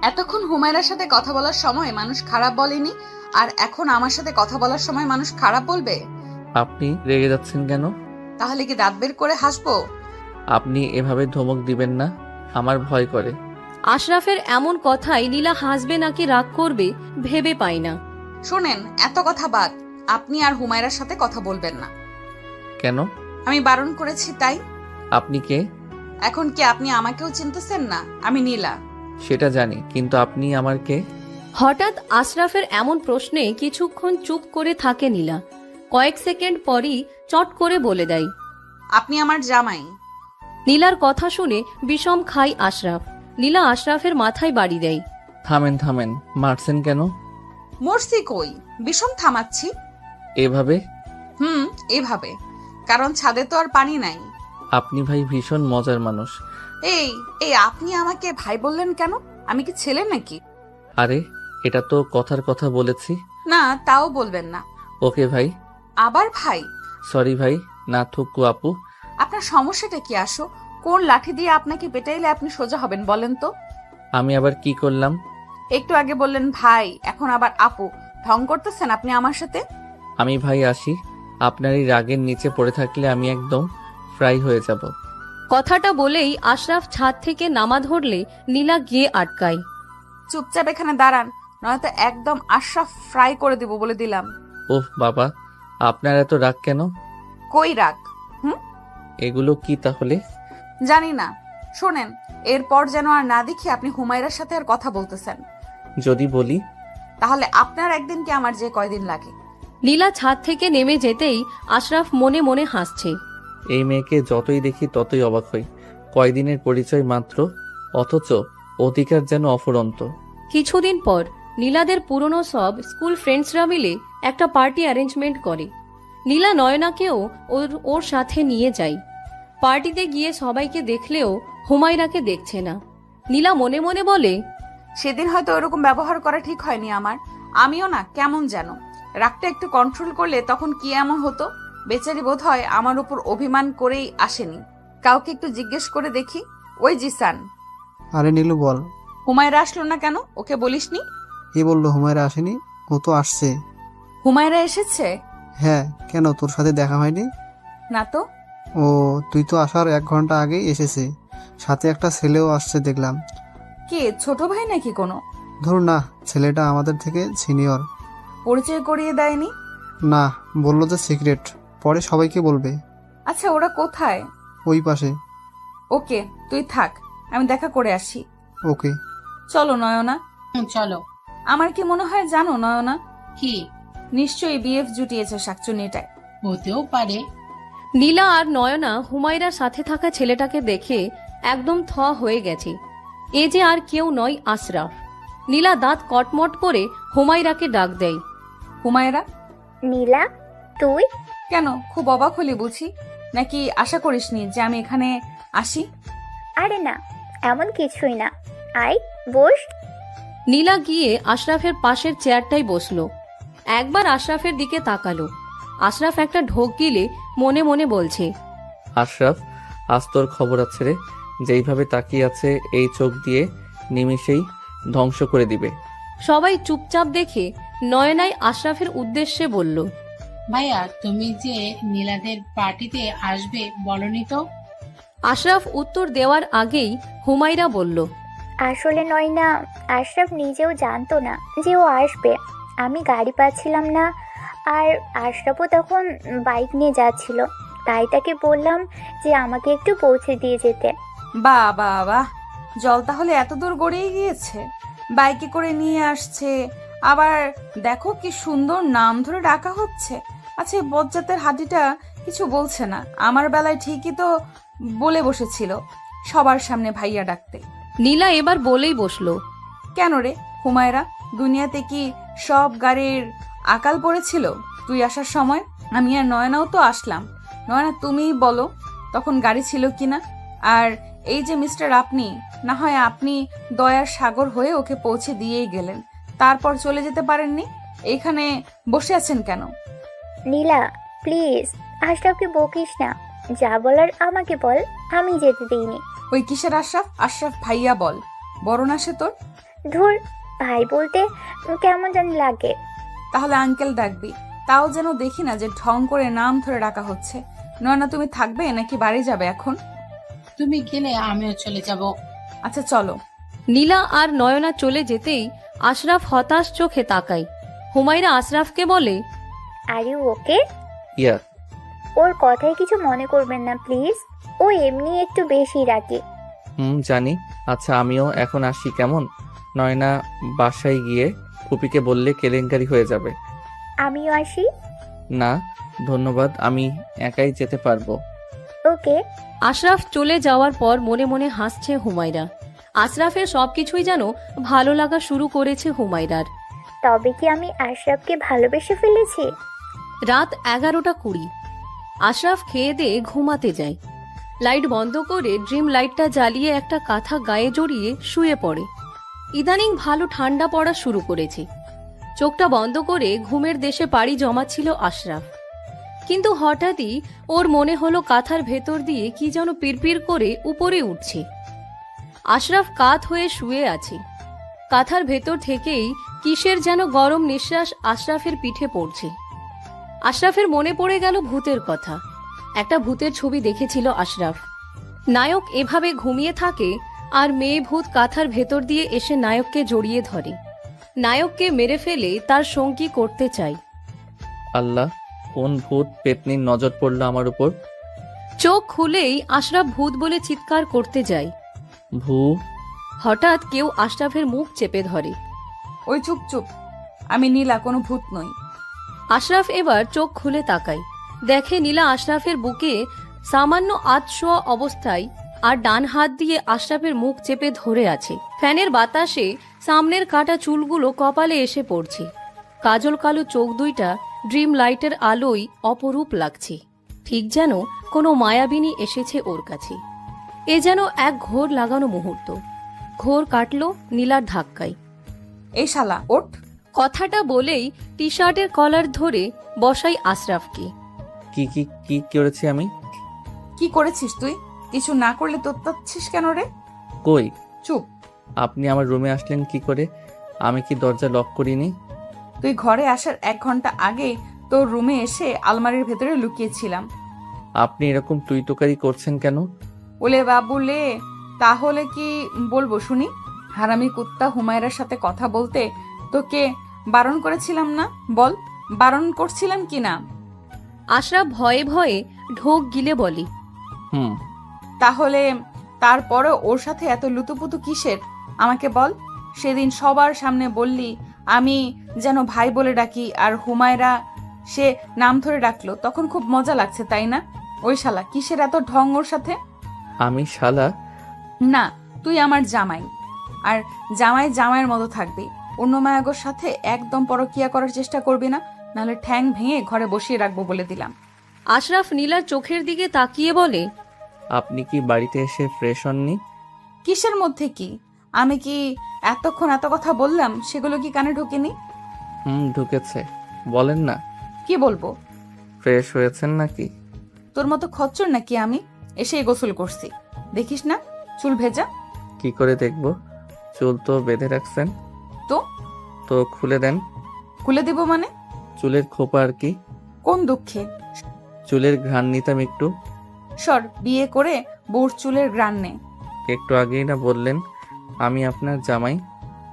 এতক্ষণ হুমায়রার সাথে কথা বলার সময় মানুষ খারাপ বলেনি, আর এখন আমার সাথে কথা বলার সময় মানুষ খারাপ বলবে? আপনি রেগে যাচ্ছেন কেন? তাহলে কি দাঁত বের করে হাসবো? আপনি এভাবে ধমক দিবেন না, আমার ভয় করে। আশরাফের এমন কথায় নীলা হাসবে নাকি রাগ করবে ভেবে পায় না। শোনেন, এত কথা বাদ, আপনি আর হুমায়রার সাথে কথা বলবেন না। কেন? আমি বারণ করেছি তাই। আপনি কে? এখন কি আপনি আমাকেও চিনতেছেন না? আমি নীলা। সেটা জানি, কিন্তু আপনি আমার কে? হঠাৎ আশরাফের এমন প্রশ্নে কিছুক্ষণ চুপ করে থাকে নীলা। কয়েক সেকেন্ড পরই চট করে বলে দেয়, আপনি আমার জামাই। নীলার কথা শুনে বিষম খায় আশরাফ। নীলা আশরাফের মাথায় বাড়ি দেয়। থামেন থামেন, মারছেন কেন? মরসি কই, বিষম থামাচ্ছি। এভাবে? এভাবে, কারণ ছাদে তো আর পানি নাই। আপনি ভাই ভীষণ মজার মানুষ। এই এই আপনি আমাকে ভাই বললেন কেন? আমি কি ছেলে নাকি? আরে, এটা তো কথার কথা বলেছি। না, তাও বলবেন না। ওকে ভাই। আবার ভাই? সরি ভাই, না থুকু আপু। আপনার সমস্যাটা কি? আসো, কোন লাঠি দিয়ে আপনাকে পেটাইলে আপনি সোজা হবেন বলেন তো? আমি আবার কি করলাম? একটু আগে বললেন ভাই, এখন আবার আপু। ঢং করতেছেন আপনি আমার সাথে। আমি ভাই আসি, আপনার এই রাগের নিচে পড়ে থাকলে আমি একদম ফ্রাই হয়ে যাব। কথাটা বলেই আশরাফ ছাদ থেকে নামা ধরলে নীলা গিয়ে আটকায়। চুপচাপ এখানে দাঁড়ান, নয়তো একদম আশরাফ ফ্রাই করে দিব বলে দিলাম। ওহ বাবা, আপনার এত রাগ কেন? কই রাগ? এগুলো কি তাহলে? জানি না। শোনেন, এরপর যেন আর না দেখি আপনি হুমায়রার সাথে আর কথা বলতেছেন। যদি বলি? তাহলে আপনার একদিন কি আমার যে কয়দিন লাগে। নীলা ছাদ থেকে নেমে যেতেই আশরাফ মনে মনে হাসছে। এই মেয়েকে যতই দেখি ততই অবাক হই। কয়দিনের পরিচয় মাত্র, অথচ অধিকার যেন অফুরন্ত। কিছুদিন পর নীলাদের পুরনো সব স্কুল ফ্রেন্ডসরা মিলে একটা পার্টি অ্যারেঞ্জমেন্ট করে। নীলা নয়নাকেও ওর সাথে নিয়ে যায়। পার্টিতে গিয়ে সবাইকে দেখলেও হুমায়রাকে দেখছে না। নীলা মনে মনে বলে, সেদিন হয়তো ওরকম ব্যবহার করা ঠিক হয়নি আমার। আমিও না কেমন যেন, রাগটা একটু কন্ট্রোল করলে তখন কি এমন হতো। বেচারি বোধ হয় আমার উপর অভিমান করেই আসেনি। কাউকে একটু জিজ্ঞেস করে দেখি। ওই জিসান। আরে নীলু বল। হুমায়রা আসলো না কেন? ওকে বলিসনি? কে বললো হুমায়রা আসেনি? ও তো আসছে। হুমায়রা এসেছে? হ্যাঁ, কেন তোর সাথে দেখা হয়নি? না তো। ও, তুই তো আসার 1 ঘন্টা আগেই এসেছে। সাথে একটা ছেলেও আসছে দেখলাম। কে, ছোট ভাই নাকি কোনো? ধর না, ছেলেটা আমাদের থেকে সিনিয়র। পরিচয় করিয়ে দেয়নি? না, বললো যে সিক্রেট, পরে সবাইকে বলবে। আচ্ছা, ওরা কোথায়? ওই পাশে। ওকে, তুই থাক, আমি দেখা করে আসি। ওকে। চলো নয়না। চলো। আমার কি মনে হয় জানো নয়না? কি? নিশ্চয়ই বিএফ জুটিয়েছে শাকচুনিটায়। হতেও পারে। নীলা আর নয়না হুমায়রার সাথে থাকা ছেলেটাকে দেখে একদম থ হয়ে গেছে। এ যে আর কেউ নয়, আশরাফ। নীলা দাঁত কটমট করে হুমায়রাকে ডাক দেয়। হুমায়রা, নীলা, তুই? কেন খুব অবাক হলি বুঝি? নাকি আশা করিসনি যে আমি এখানে আসি? আরে না, এমন কিছুই না। আয়, বস। নীলা গিয়ে আশরাফের পাশের চেয়ারটাই বসলো। একবার আশরাফের দিকে তাকালো। আশরাফ একটা ঢোক গিলে মনে মনে বলছে, আশরাফ, আজ তোর খবর আছে রে। যেইভাবে তাকিয়ে আছে এই চোখ দিয়ে নিমিষেই ধ্বংস করে দিবে। সবাই চুপচাপ দেখে নয়নাই আশরাফের উদ্দেশ্যে বলল, ভাইয়া, তুমি যে নীলাদের পার্টিতে আসবে বলনি তো? আশরাফ উত্তর দেওয়ার আগেই হুমায়রা বলল, আসলে নয় না, আশরাফ নিজেও জানতো না যে ও আসবে। আমি গাড়ি পাচ্ছিলাম না, আর আশরাফও তখন বাইক নিয়ে যাচ্ছিল, তাই তাকে বললাম যে আমাকে একটু পৌঁছে দিয়ে যেতে। বাহ বাহ বাহ, জল তাহলে এত দূর গড়িয়ে গিয়েছে, বাইকে করে নিয়ে আসছে। আবার দেখো কি সুন্দর নাম ধরে ডাকা হচ্ছে। আচ্ছা, এই বজ্জাতের হাতিটা কিছু বলছে না? আমার বেলায় ঠিকই তো বলে বসেছিল সবার সামনে ভাইয়া ডাকতে। নীলা এবার বলেই বসলো, কেন রে হুমায়রা, দুনিয়াতে কি সব গাড়ির আকাল পড়েছিল তুই আসার সময়? আমি আর নয়নাও তো আসলাম। নয়না, তুমিই বলো তখন গাড়ি ছিল কিনা? আর এই যে মিস্টার, আপনি না হয় আপনি দয়ার সাগর হয়ে ওকে পৌঁছে দিয়েই গেলেন, তারপর চলে যেতে পারেননি? এইখানে বসে আছেন কেন? নীলা, প্লিজ আশরাফকে বকিস না, যা বলার আমাকে বল, আমি যেতে দিইনি। ওই কিসের আশরাফ? আশরাফ ভাইয়া বল, বড় না সে তোর? ধুর, ভাই বলতে কেমন জানি লাগে। তাহলে আঙ্কেল ডাকবি, তাও যেন দেখি না যে ঢং করে নাম ধরে ডাকা হচ্ছে। নয়না, তুমি থাকবে নাকি বাড়ি যাবে এখন? তুমি গেলে আমিও চলে যাব। আচ্ছা চলো। নীলা আর নয়না চলে যেতেই আশরাফ হতাশ চোখে তাকায়। হুমায়রা আশরাফকে বলে, আর ইউ ওকে? ইয়া। ওর কথায় কিছু মনে করবেন না প্লিজ, ও এমনি একটু বেশি রাগে। জানি। আচ্ছা, আমিও এখন আসি কেমন? নয়না, বাসায় গিয়ে ফুপিকে বললে কেলেঙ্কারি হয়ে যাবে। আমিও আসি। না ধন্যবাদ, আমি একাই যেতে পারবো। ওকে। আশরাফ চলে যাওয়ার পর মনে মনে হাসছে হুমায়রা। আশরাফের সবকিছুই যেন ভালো লাগা শুরু করেছে হুমায়রার। তবে কি আমি আশরাফকে ভালোবেসে ফেলেছি? রাত 11:20। আশরাফ খেয়ে দিয়ে ঘুমাতে যায়। লাইট বন্ধ করে ড্রিম লাইটটা জ্বালিয়ে একটা কাঁথা গায়ে জড়িয়ে শুয়ে পড়ে। ইদানিং ভালো ঠান্ডা পড়া শুরু করেছে। চোখটা বন্ধ করে ঘুমের দেশে পাড়ি জমাচ্ছিল আশরাফ, কিন্তু হঠাৎই ওর মনে হলো কাঁথার ভেতর দিয়ে কি যেন পিরপির করে উপরে উঠছে। আশরাফ কাত হয়ে শুয়ে আছে। কাঁথার ভেতর থেকেই কিসের যেন গরম নিঃশ্বাস আশরাফের পিঠে পড়ছে। আশরাফের মনে পড়ে গেল ভূতের কথা। একটা ভূতের ছবি দেখেছিল আশরাফ। নায়ক এভাবে ঘুমিয়ে থাকে আর মেয়ে ভূত কাঁথার ভেতর দিয়ে এসে নায়ককে জড়িয়ে ধরে, নায়ককে মেরে ফেলে তার সঙ্গী করতে চায়। আল্লাহ, কোন ভূত পেতনির নজর পড়লো আমার উপর? চোখ খুলেই আশরাফ ভূত বলে চিৎকার করতে যায়। ভূ। হঠাৎ কেউ আশরাফের মুখ চেপে ধরে। ওই চুপ চুপ, আমি নীলা, কোনো ভূত নই। আশরাফ এবার চোখ খুলে তাকায়। দেখে নীলা আশরাফের বুকে সামান্য আধশোয়া অবস্থায় আর ডান হাত দিয়ে আশরাফের মুখ চেপে ধরে আছে। ফ্যানের বাতাসে সামনের কাটা চুলগুলো কপালে এসে পড়ছে। কাজল কালো চোখ দুইটা ড্রিম লাইটের আলোয় অপরূপ লাগছে, ঠিক যেন কোনো মায়াবিনী এসেছে ওর কাছে। এ যেন এক ঘোর লাগানো মুহূর্ত। ঘোর কাটল নীলার ধাক্কায়। এই শালা ওঠ। কথাটা বলেই টি শার্টের কলার ধরে বসাই আশরাফকে। কি কি কি করেছি আমি? কি করেছিস তুই? কিছু না করলে তোত্তাচ্ছিস কেন রে? কই? চুপ। আপনি আমার রুমে আসলেন কি করে? আমি কি দরজা লক করিনি? তুই ঘরে আসার 1 ঘন্টা আগে তোর রুমে এসে আলমারির ভেতরে লুকিয়েছিলাম। আপনি এরকম তুই তোকারি করছেন কেন? ওলে বাবুলে, তাহলে কি বলবো শুনি? হারামি কুত্তা, হুমায়রার সাথে কথা বলতে তোকে বারণ করেছিলাম না? বল, বারণ করছিলাম কি না? আশরাফ ভয়ে ভয়ে ঢোক গিলে বলে, তাহলে তারপরে ওর সাথে এত লুতুপুতু কিসের আমাকে বল? সেদিন সবার সামনে বললি আমি যেন ভাই বলে ডাকি, আর হুমায়রা সে নাম ধরে ডাকলো, তখন খুব মজা লাগছে তাই না? ওই শালা কিসের এত ঢং ওর সাথে? আমি শালা? না, তুই আমার জামাই, আর জামাই জামাইয়ের মতো থাকবে। অন্য মায়াগোর সাথে একদম পরকিয়া করার চেষ্টা করবি না, নাহলে ঠ্যাং ভেঙে ঘরে বসিয়ে রাখবো বলে দিলাম। আশরাফ নীলার চোখের দিকে তাকিয়ে বলে, আপনি কি বাড়িতে এসে ফ্রেশ হননি? কিসের মধ্যে কি? আমি কি এতক্ষণ এত কথা বললাম সেগুলো কি কানে ঢোকেনি? ঢুকেছে। বলেন না। কি বলবো? ফ্রেশ হয়েছেন নাকি? তোর মতো খচ্চর নাকি আমি? এসেই গোসল করছি, দেখিস না চুল ভেজা? কি করে দেখব? চুল তো বেঁধে রাখছেন। তো তো খুলে দেন। খুলে দিব মানে? চুলের খোপা আর কি। কোন দুঃখে? চুলের ঘ্রাণ নিতাম একটু। সর, বিয়ে করে বউর চুলের গ্রান নে। একটু আগেই না বললেন আমি আপনার জামাই,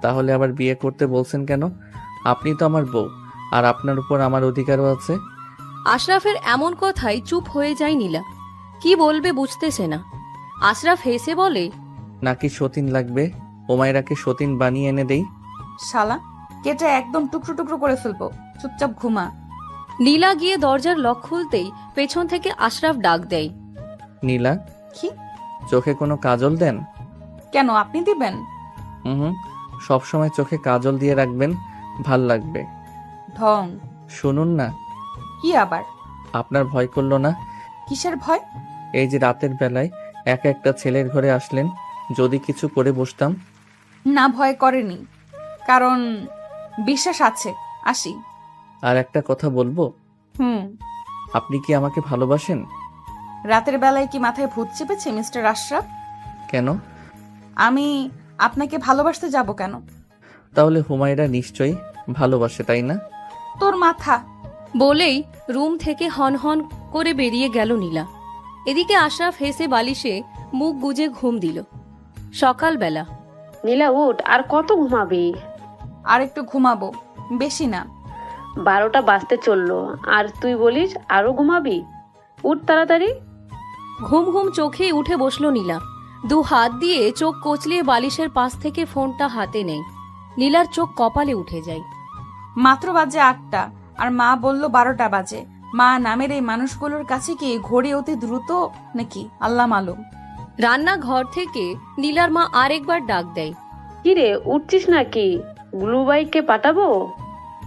তাহলে আবার বিয়ে করতে বলছেন কেন? আপনি তো আমার বউ, আর আপনার উপর আমার অধিকারও আছে। আশরাফের এমন কথায় চুপ হয়ে যায় নীলা। কি বলবে বুঝতেছে না। আশরাফ হেসে বলে, নাকি সতীন লাগবে? ওমাইরাকে সতীন বানিয়ে এনে দেই। শালা, কেটে একদম টুকরো টুকরো করে ফেলবো, চুপচাপ ঘুমা। নীলা গিয়ে দরজার লক খুলতেই পেছন থেকে আশরাফ ডাক দেয়, নীলা। কি? চোখে কোনো কাজল দেন? কেন, আপনি দিবেন? সব সময় চোখে কাজল দিয়ে রাখবেন, ভাল লাগবে। ঢং। শুনুন না। কি আবার? আপনার ভয় করলো না? কিসের ভয়? এই যে রাতের বেলায় একা একটা ছেলের ঘরে আসলেন, যদি কিছু করে বসতাম। না, ভয় করেনি, কারণ বিশ্বাস আছে। আসি। আর একটা কথা বলবো। হুম। আপনি কি আমাকে ভালোবাসেন? রাতের বেলায় কি মাথায় ভূত চেপেছে মিস্টার আশরাফ? কেন? আমি আপনাকে ভালোবাসতে যাব কেন? তাহলে হুমায়রা নিশ্চয়ই ভালোবাসে, তাই না? তোর মাথা। বলেই রুম থেকে হনহন করে বেরিয়ে গেল নীলা। এদিকে আশরাফ হেসে বালিশে মুখ গুজে ঘুম দিল। সকালবেলা। নীলা উঠ, আর কত ঘুমাবি? আর একটু ঘুমাবো, বেশি না। 12টা বাজতে চললো, আর তুই বলিস আরো ঘুমাবি? উঠ তাড়াতাড়ি। ঘুম ঘুম চোখে উঠে বসলো নীলা। 2 হাত দিয়ে চোখ কচলিয়ে বালিশের পাশ থেকে ফোনটা হাতে নেয়। নীলার চোখ কপালে উঠে যায়। মাত্র বাজে 8টা, আর মা বলল 12টা বাজে। মা নামের এই মানুষগুলোর কাছে কি ঘড়ি অতি দ্রুত নাকি আল্লাহ মালুম। রান্নাঘর থেকে নীলার মা আরেকবার ডাক দেয়, কিরে উঠছিস নাকি? গুলুবাইকে পাঠাবো?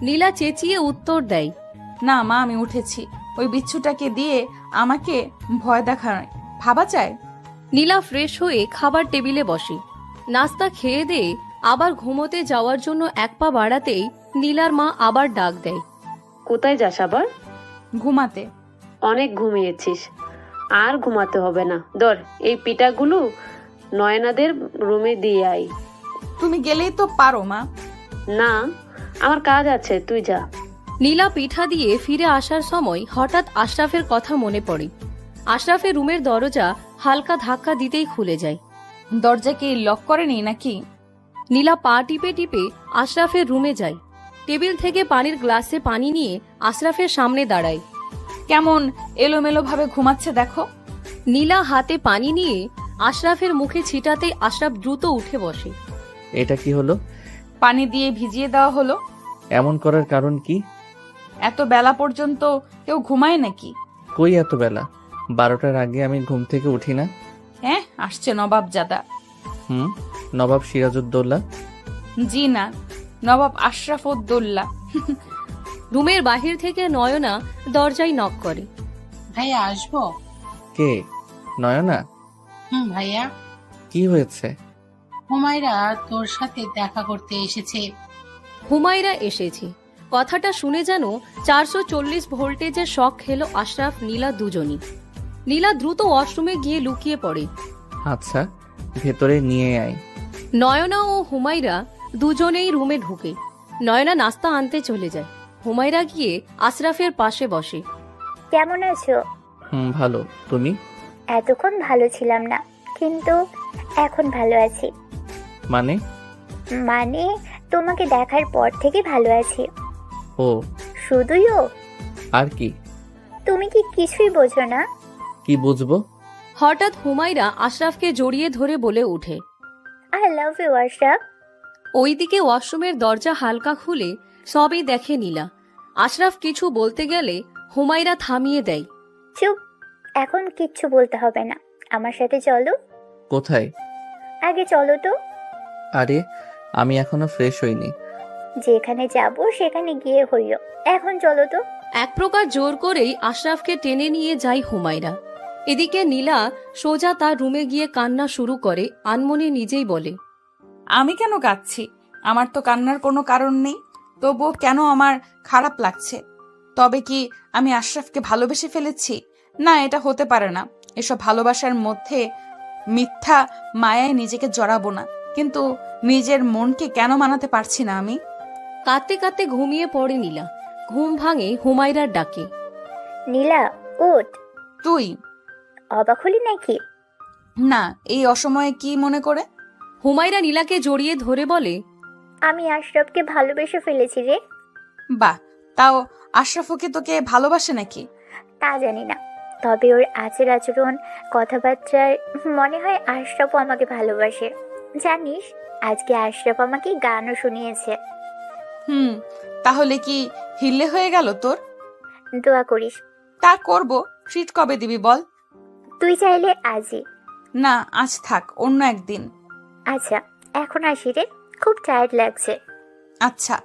নীলা চেঁচিয়ে উত্তর দেয়, না মা, আমি উঠেছি। ওই বিচ্ছুটাকে দিয়ে আমাকে ভয় দেখায় ভাবা চায়। নীলা ফ্রেশ হয়ে খাবার টেবিলে বসে। নাস্তা খেয়ে দিয়ে আবার ঘুমোতে যাওয়ার জন্য 1 পা বাড়াতেই নীলার মা আবার ডাক দেয়, কোথায় যাস আবার? ঘুমাতে। অনেক ঘুমিয়েছিস, আর ঘুমাতে হবে না। ধর এই পিঠাগুলো নয়নাদের রুমে দিয়ে আই। তুমি গেলেই তো পারো মা। না, আমার কাজ আছে, তুই যা। নীলা পিঠা দিয়ে ফিরে আসার সময় হঠাৎ আশরাফের কথা মনে পড়ে। আশরাফের রুমের দরজা হালকা ধাক্কা দিতেই খুলে যায়। দরজা কি লক করেনি নাকি? নীলা পা টিপে টিপে আশরাফের রুমে যায়। টেবিল থেকে পানির গ্লাসে পানি নিয়ে আশরাফের সামনে দাঁড়ায়। কেমন এলোমেলো ভাবে ঘুমাচ্ছে দেখো। নীলা হাতে পানি নিয়ে আশরাফের মুখে ছিটাতেই আশরাফ দ্রুত উঠে বসে। এটা কি হলো? পানি দিয়ে ভিজিয়ে দেওয়া হলো। এমন করার কারণ কি? এত বেলা পর্যন্ত কেউ ঘুমায় নাকি? কই এত বেলা? 12টার আগে আমি ঘুম থেকে উঠি না। হ্যাঁ, আসছে নবাব জাদা। নবাব সিরাজউদ্দৌলা? জি না, নবাব আশরাফ উদ্দৌলা। রুমের বাহির থেকে নয়না দরজায় নক করে। ভাইয়া আসবো? কে? নয়না? ভাইয়া। কি হয়েছে? হুমায়রা তোর সাথে দেখা করতে এসেছে। হুমায়রা এসেছে কথাটা শুনে যেন 440 ভোল্টেজের শক খেলো আশরাফ নীলা দুজনই। নীলা দ্রুত ওয়াশরুমে গিয়ে লুকিয়ে পড়ে। আচ্ছা, ভেতরে নিয়ে আয়। নয়না ও হুমায়রা দুজনেই রুমে ঢুকে। নয়না নাস্তা আনতে চলে যায়। হুমায়রা গিয়ে আশরাফের পাশে বসে। কেমন আছো? ভালো। তুমি? এতক্ষণ ভালো ছিলাম না, কিন্তু এখন ভালো আছি। মানে? মানে তোমাকে দেখার পর থেকে ভালো আছি। ও শুধুই ও? আর কি? তুমি কি কিছুই বোঝো না? কি বুঝবো? হঠাৎ হুমায়রা আশরাফকে জড়িয়ে ধরে বলে ওঠে, আই লাভ ইউ আশরাফ। ওইদিকে ওয়াশরুমের দরজা হালকা খুলে সবই দেখে নীলা। আশরাফ কিছু বলতে গেলে হুমায়রা থামিয়ে দেয়। চুপ, এখন কিচ্ছু বলতে হবে না, আমার সাথে চলো। কোথায়? আগে চলো তো। আরে আমি এখনো ফ্রেশ হইনি। যেখানে যাব সেখানে গিয়ে হইও, এখন চলো তো। এক প্রকার জোর করেই আশরাফকে টেনে নিয়ে যায় হুমায়রা। এদিকে নীলা সোজা তার রুমে গিয়ে কান্না শুরু করে। আনমনে নিজেই বলে, আমি কেন কাঁদছি? আমার তো কান্নার কোনো কারণ নেই, তবুও কেন আমার খারাপ লাগছে? তবে কি আমি আশরাফকে ভালোবেসে ফেলেছি? না, এটা হতে পারে না। এসব ভালোবাসার মধ্যে মিথ্যা মায়ায় নিজেকে জড়াবো না, কিন্তু নিজের মনকে কেন মানাতে পারছি না আমি? কাঁদতে কাঁদতে ঘুমিয়ে পড়ে নীলা। ঘুম ভাঙে হুমায়রার ডাকে। নীলা, ওঠ। তুই? অবাক হলি নাকি? না, এই অসময়ে কি মনে করে? হুমায়রা নীলাকে জড়িয়ে ধরে বলে, আমি আশরাফকে ভালোবেসে ফেলেছি রে। বাহ, তাও আশরাফও কি তোকে ভালোবাসে নাকি? তা জানি না, তবে ওর আচার আচরণ, কথাবার্তায় মনে হয় আশরাফও আমাকে ভালোবাসে। জানিস, আজকে আশরাফ আমাকে গানও শুনিয়েছে। তাহলে কি হিল্লে হয়ে গেল তোর? দোয়া করিস। তা করব। ট্রিট কবে দিবি বল? তুই চাইলে আজই। না, আজ থাক, অন্য একদিন। আচ্ছা, এখন আসি রে, খুব টায়ার্ড লাগছে। আচ্ছা।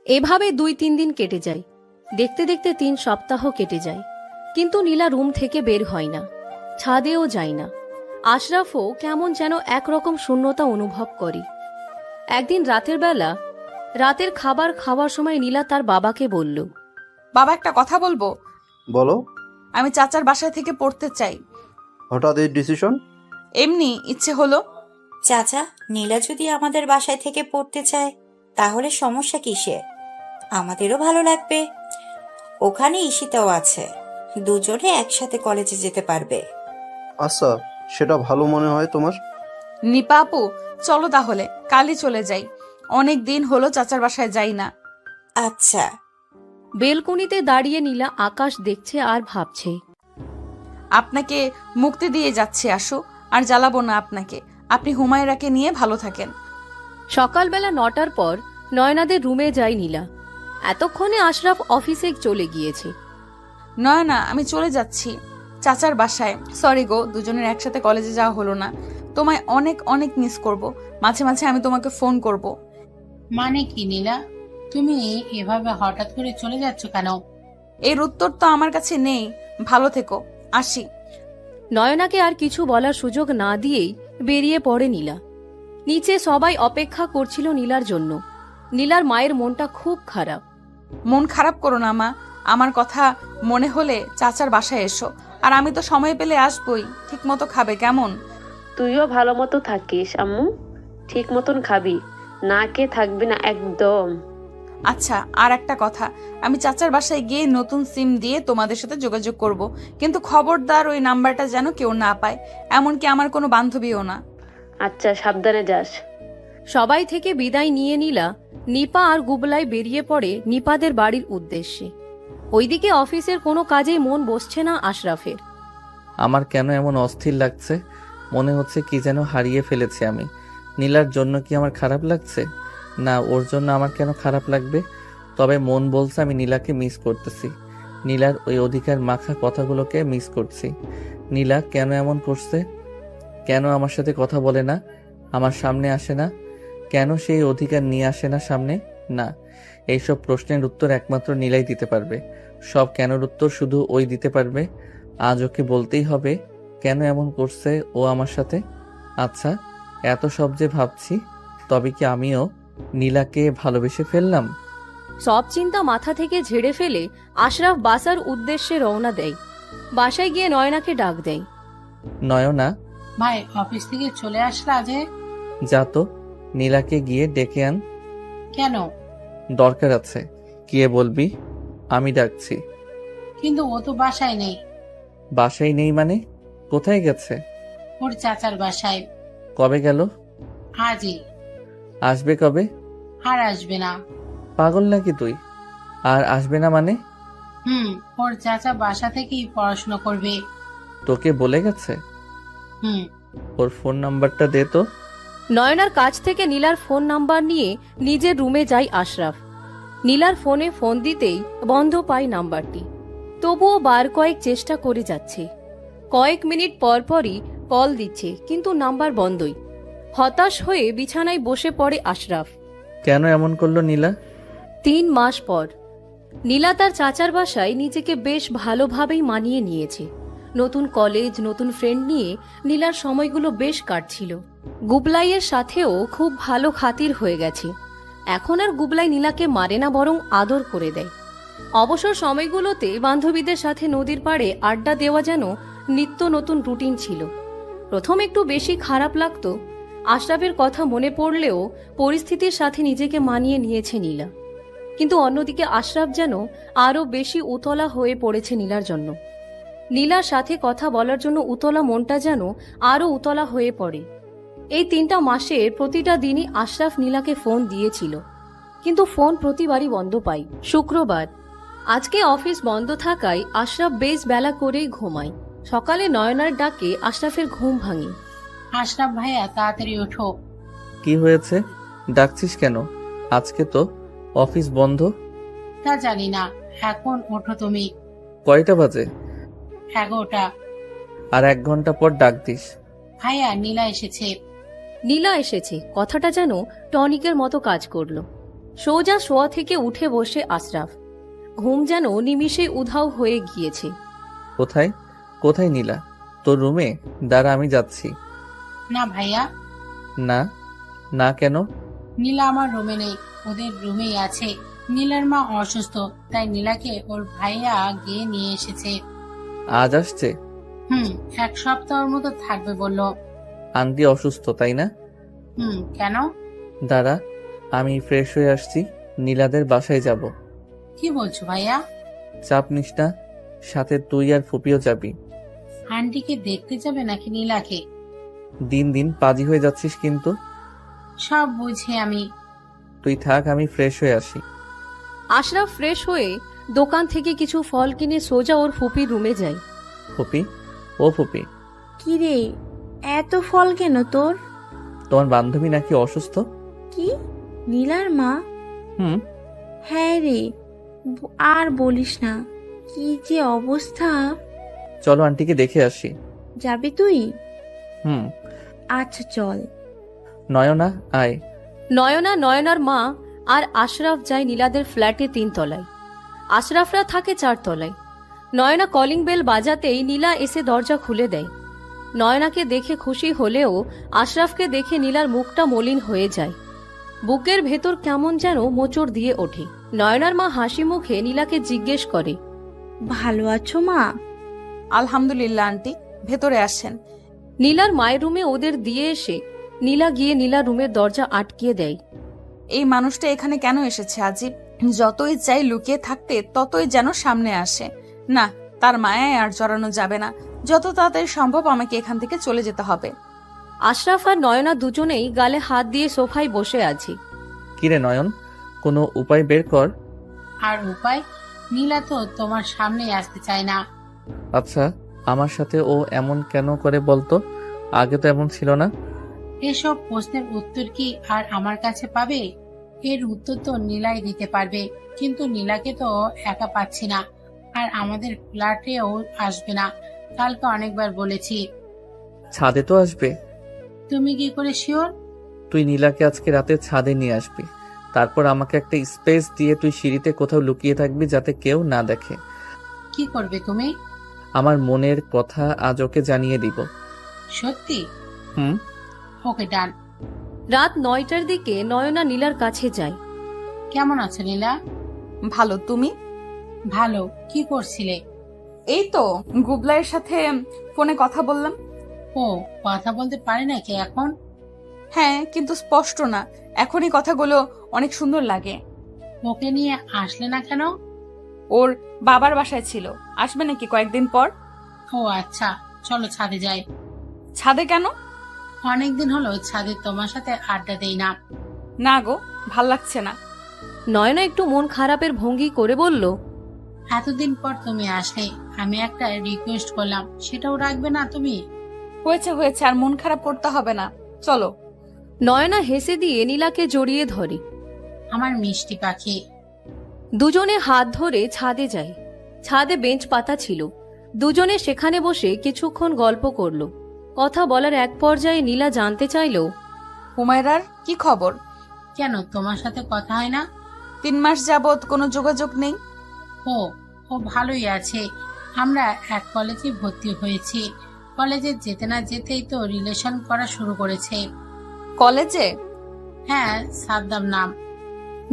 এভাবে 2-3 দিন কেটে যায়। দেখতে দেখতে 3 সপ্তাহ কেটে যায়, কিন্তু নীলা রুম থেকে বের হয় না, ছাদেও যায় না। আশরাফও কেমন যেন একরকম শূন্যতা অনুভব করে। একদিন রাতের বেলা, রাতের খাবার খাওয়ার সময় নীলা তার বাবাকে বলল, বাবা, একটা কথা বলবো? বলো। আমি চাচার বাসায় থেকে পড়তে চাই। হঠাৎ এই ডিসিশন? এমনি ইচ্ছে হলো। চাচা, নীলা যদি আমাদের বাসায় থেকে পড়তে চায় তাহলে সমস্যা কিসে? আমাদেরও ভালো লাগবে। ওখানে ঈশিতাও আছে, দুজনে একসাথে কলেজে যেতে পারবে। আচ্ছা, সেটা ভালো মনে হয় তোমার? নিপা আপু, চলো তাহলে কালই চলে যাই। অনেক দিন হলো চাচার বাসায় যাই না। আচ্ছা। বেলকনিতে দাঁড়িয়ে নীলা আকাশ দেখছে আর ভাবছে, আপনাকে মুক্তি দিয়ে যাচ্ছে আসো, আর জ্বালাবো না আপনাকে। আপনি হুমায়রাকে নিয়ে ভালো থাকেন। সকালবেলা 9টার পর নয়নাদের রুমে যায় নীলা। এতক্ষণে আশরাফ অফিসে চলে গিয়েছে। না, আমি চলে যাচ্ছি চাচার বাসায়। সরি গো, দুজনের একসাথে কলেজে যাওয়া হলো না। তোমায় অনেক অনেক মিস করব। মাঝে মাঝে আমি তোমাকে ফোন করব। মানে কি নীলা, তুমি এভাবে হঠাৎ করে চলে যাচ্ছ কেন? এর উত্তর তো আমার কাছে নেই। ভালো থেকো, আসি। নয়নাকে আর কিছু বলার সুযোগ না দিয়েই বেরিয়ে পড়ে নীলা। নিচে সবাই অপেক্ষা করছিল নীলার জন্য। নীলার মায়ের মনটা খুব খারাপ। মন খারাপ করো না মা, আমার কথা মনে হলে চাচার বাসায় এসো। আর আমি তো সময় পেলে আসবই। ঠিক মতো খাবে কেমন? তুইও ভালো মতো থাকিস আম্মু, ঠিক মতন খাবি, না কে থাকবি না একদম। আচ্ছা, আর একটা কথা, আমি চাচার বাসায় গিয়ে নতুন সিম দিয়ে তোমাদের সাথে যোগাযোগ করব, কিন্তু খবরদার ওই নাম্বারটা যেন কেউ না পায়, এমনকি আমার কোনো বান্ধবীও না। আচ্ছা, সাবধানে যাস। সবাই থেকে বিদায় নিয়ে নীলা, নিপা আর গুবলাই বেরিয়ে পড়ে নিপাদের বাড়ির উদ্দেশ্যে। ওইদিকে অফিসের কোনো কাজেই মন বসছে না আশরাফের। আমার কেন এমন অস্থির লাগছে? মনে হচ্ছে কি যেন হারিয়ে ফেলেছি আমি। নীলার জন্য কি আমার খারাপ লাগছে? না, ওর জন্য আমার কেন খারাপ লাগবে? তবে মন বলছে আমি নীলাকে মিস করতেছি। নীলার ওই অধিকার মাখা কথাগুলোকে মিস করছি। নীলা কেন এমন করছে? কেন আমার সাথে কথা বলে না, আমার সামনে আসে না? কেন সেই অধিকার নিয়ে আসে না সামনে? না, এইসব প্রশ্নের উত্তর একমাত্র নীলাই দিতে পারবে। সব কেনর উত্তর শুধু ওই দিতে পারবে। আজ ওকে বলতেই হবে কেন এমন করছে ও আমার সাথে। আচ্ছা, এত সব যে ভাবছি, তবে কি আমিও নীলাকে ভালোবেসে ফেললাম? সব চিন্তা মাথা থেকে ঝেড়ে ফেলে আশরাফ বাসার উদ্দেশ্যে রওনা দেয়। বাসায় গিয়ে নয়নাকে ডাক দেয়। নয়না, ভাই, অফিস থেকে চলে আসলা যে? যা তো, নীলাকে গিয়ে ডেকে আন। কেন? দরকার আছে। গিয়ে বলবি আমি ডাকছি। কিন্তু ও তো বাসায় নেই। বাসায় নেই মানে? কোথায় গেছে? ওর চাচার বাসায়। কবে গেল? আজই। আসবে কবে? আর আসবে না। পাগল নাকি তুই? আর আসবে না মানে? ওর চাচা বাসা থেকেই পড়াশোনা করবে। তোকে বলে গেছে? ওর ফোন নাম্বারটা দে তো। নয়নার কাছ থেকে নীলার ফোন নাম্বার নিয়ে নিজের রুমে যায় আশরাফ। নীলার ফোনে ফোন দিতেই বন্ধ পায় নাম্বারটি। তবুও বার কয়েক চেষ্টা করে যাচ্ছে। কয়েক মিনিট পর পরই কল দিচ্ছে, কিন্তু নাম্বার বন্ধই। হতাশ হয়ে বিছানায় বসে পড়ে আশরাফ। কেন এমন করলো নীলা? 3 মাস পর নীলা তার চাচার বাসায় নিজেকে বেশ ভালোভাবেই মানিয়ে নিয়েছে। নতুন কলেজ, নতুন ফ্রেন্ড নিয়ে নীলার সময়গুলো বেশ কাটছিল। গুবলাইয়ের সাথেও খুব ভালো খাতির হয়ে গেছে। এখন আর গুবলাই নীলাকে মারে না, বরং আদর করে দেয়। অবসর সময়গুলোতে বান্ধবীদের সাথে নদীর পাড়ে আড্ডা দেওয়া যেন নিত্য নতুন রুটিন ছিল। প্রথম একটু বেশি খারাপ লাগতো, আশরাফের কথা মনে পড়লেও পরিস্থিতির সাথে নিজেকে মানিয়ে নিয়েছে নীলা। কিন্তু অন্যদিকে আশরাফ যেন আরও বেশি উতলা হয়ে পড়েছে নীলার জন্য। নীলার সাথে কথা বলার জন্য উতলা মনটা যেন আরও উতলা হয়ে পড়ে। এই 3টা মাসের প্রতিটা দিনই আশরাফ নীলাকে ফোন দিয়েছিল, কিন্তু ফোন প্রতিবারই বন্ধ পাই। শুক্রবার, আজকে অফিস বন্ধ থাকায় আশরাফ বেশ বেলা করেই ঘুমায়। সকালে নয়নার ডাকে আশরাফের ঘুম ভাঙে। আশরাফ ভাইয়া তাড়াতাড়ি ওঠো। কি হয়েছে? ডাকছিস কেন? আজকে তো অফিস বন্ধ। তা জানি না, এখন ওঠো তুমি। কয়টা বাজে? 11টা। আর 1 ঘন্টা পর ডাক দিস। ভাইয়া নীলা এসেছে। নীলা এসেছে কথাটা যেন টনিকের মতো কাজ করলো। সোজা শোয়া থেকে উঠে বসে আশরাফ। ঘুম যেন নিমিষে উধাও হয়ে গিয়েছে। কোথায় কোথায় নীলা? তোর রুমে? দাঁড়া, আমি যাচ্ছি। না ভাইয়া। না না কেন? নীলা আমার রুমে নেই, ওদের রুমেই আছে। নীলার মা অসুস্থ, তাই নীলাকে ওর ভাইয়া গিয়ে নিয়ে এসেছে। আজ আসছে? 1 সপ্তাহের মতো থাকবে বললো। আন্টি অসুস্থ তাই না? কেন? দাঁড়া, আমি ফ্রেশ হয়ে আসছি। নীলাদের বাসায় যাব। কি বলছো ভাইয়া? চাপ নিস না, সাথে তুই আর ফুপিও যাবি। আন্টিকে দেখতে যাবে নাকি নীলাকে? দিন দিন পাজি হয়ে যাচ্ছিস কিন্তু। সব বুঝি আমি। তুই থাক, আমি ফ্রেশ হয়ে আসি। আশরাফ ফ্রেশ হয়ে দোকান থেকে কিছু ফল কিনে সোজা ওর ফুপির রুমে যায়। ফুপি, ও ফুপি। কি রে, এত ফল কেন তোর? তোমার বান্ধবী নাকি অসুস্থ? কি, নীলার মা? হুম। হ্যাঁ রে, আর বলিস না, কি যে অবস্থা। চলো আন্টিকে দেখে আসি। যাবি তুই? হুম। আচ্ছা চল। নয়না আয়। নয়নার মা আর আশরাফ যায় নীলাদের ফ্ল্যাটে 3 তলায়। আশরাফরা থাকে 4 তলায়। নয়না কলিং বেল বাজাতেই নীলা এসে দরজা খুলে দেয়। নয়নাকে দেখে খুশি হলেও আশরাফকে দেখে নীলার মুখটা মলিন হয়ে যায়। বুকের ভেতর কেমন যেন মোচড় দিয়ে ওঠে। নয়নার মা হাসি মুখে নীলাকে জিজ্ঞেস করে, ভালো আছো মা? আলহামদুলিল্লাহ আন্টি, ভেতরে আসেন। নীলার মায়ের রুমে ওদের দিয়ে এসে নীলা গিয়ে নীলার রুমের দরজা আটকিয়ে দেয়। এই মানুষটা এখানে কেন এসেছে আজিব? যতই চাই লুকিয়ে থাকতে ততই যেন সামনে আসে। না, তার মায়ায় আর জড়ানো যাবে না। যত তাড়াতাড়ি সম্ভব আমাকে এখান থেকে চলে যেতে হবে। আশরাফ আর নয়না দুজনেই গালে হাত দিয়ে সোফায় বসে আছে। কিরে নয়ন, কোনো উপায় বের কর। আর উপায়? নীলা তো তোমার সামনে আসতে চায় না। আচ্ছা, আমার সাথে ও এমন কেন করে বলতো? আগে তো এমন ছিল না। এসব প্রশ্নের উত্তর কি আর আমার কাছে পাবে? এর উত্তর তো নীলাই দিতে পারবে, কিন্তু নীলাকে তো একা পাচ্ছি না, আর আমাদের ফ্ল্যাটেও আসবে না। কালকে অনেকবার বলেছি। ছাদে তো আসবে। তুমি কি করে শিওর? তুই নীলাকে আজকে রাতে ছাদে নিয়ে আসবি, তারপর আমাকে একটা স্পেস দিয়ে তুই সিঁড়িতে কোথাও লুকিয়ে থাকবি যাতে কেউ না দেখে। কি করবে তুমি? আমার মনের কথা আজ ওকে জানিয়ে দিব। সত্যি? হুম। ওকে ডান। রাত 9টার দিকে নয়না নীলার কাছে যায়। কেমন আছো নীলা? ভালো, তুমি? ভালো। কি করছিলে? এই তো গুবলাইয়ের সাথে ফোনে কথা বললাম। ও, কথা বলতে পারে নাকি এখন? হ্যাঁ, কিন্তু স্পষ্ট না। এখনই কথাগুলো অনেক সুন্দর লাগে। ওকে নিয়ে আসলে না কেন? ওর বাবার বাসায় ছিল, আসবে নাকি কয়েকদিন পর। ও আচ্ছা, চলো ছাদে যাই। ছাদে কেন? অনেকদিন হলো ছাদে তোমার সাথে আড্ডা দেই না। না গো, ভাল লাগছে না। নয়না একটু মন খারাপের ভঙ্গি করে বলল, এতদিন পর তুমি আসলে, আমি একটা রিকোয়েস্ট করলাম, সেটাও রাখবে না তুমি? হয়েছে হয়েছে, আর মন খারাপ করতে হবে না, চলো। নয়না হেসে দিয়ে নীলাকে জড়িয়ে ধরে। আমার মিষ্টি পাখি। দুজনে হাত ধরে ছাদে যায়। ছাদে বেঞ্চ পাতা ছিল। দুজনে সেখানে বসে কিছুক্ষণ গল্প করলো। কথা বলার এক পর্যায়ে নীলা জানতে চাইল, হুমায়রার কি খবর? কেন, তোমার সাথে কথা হয় না? 3 মাস যাবত কোনো যোগাযোগ নেই। ও ও ভালোই আছে। আমরা এক কলেজে ভর্তি হয়েছি। কলেজে যেতে না যেতেই তো রিলেশন করা শুরু করেছে। কলেজে? হ্যাঁ, সাদ্দাম নাম।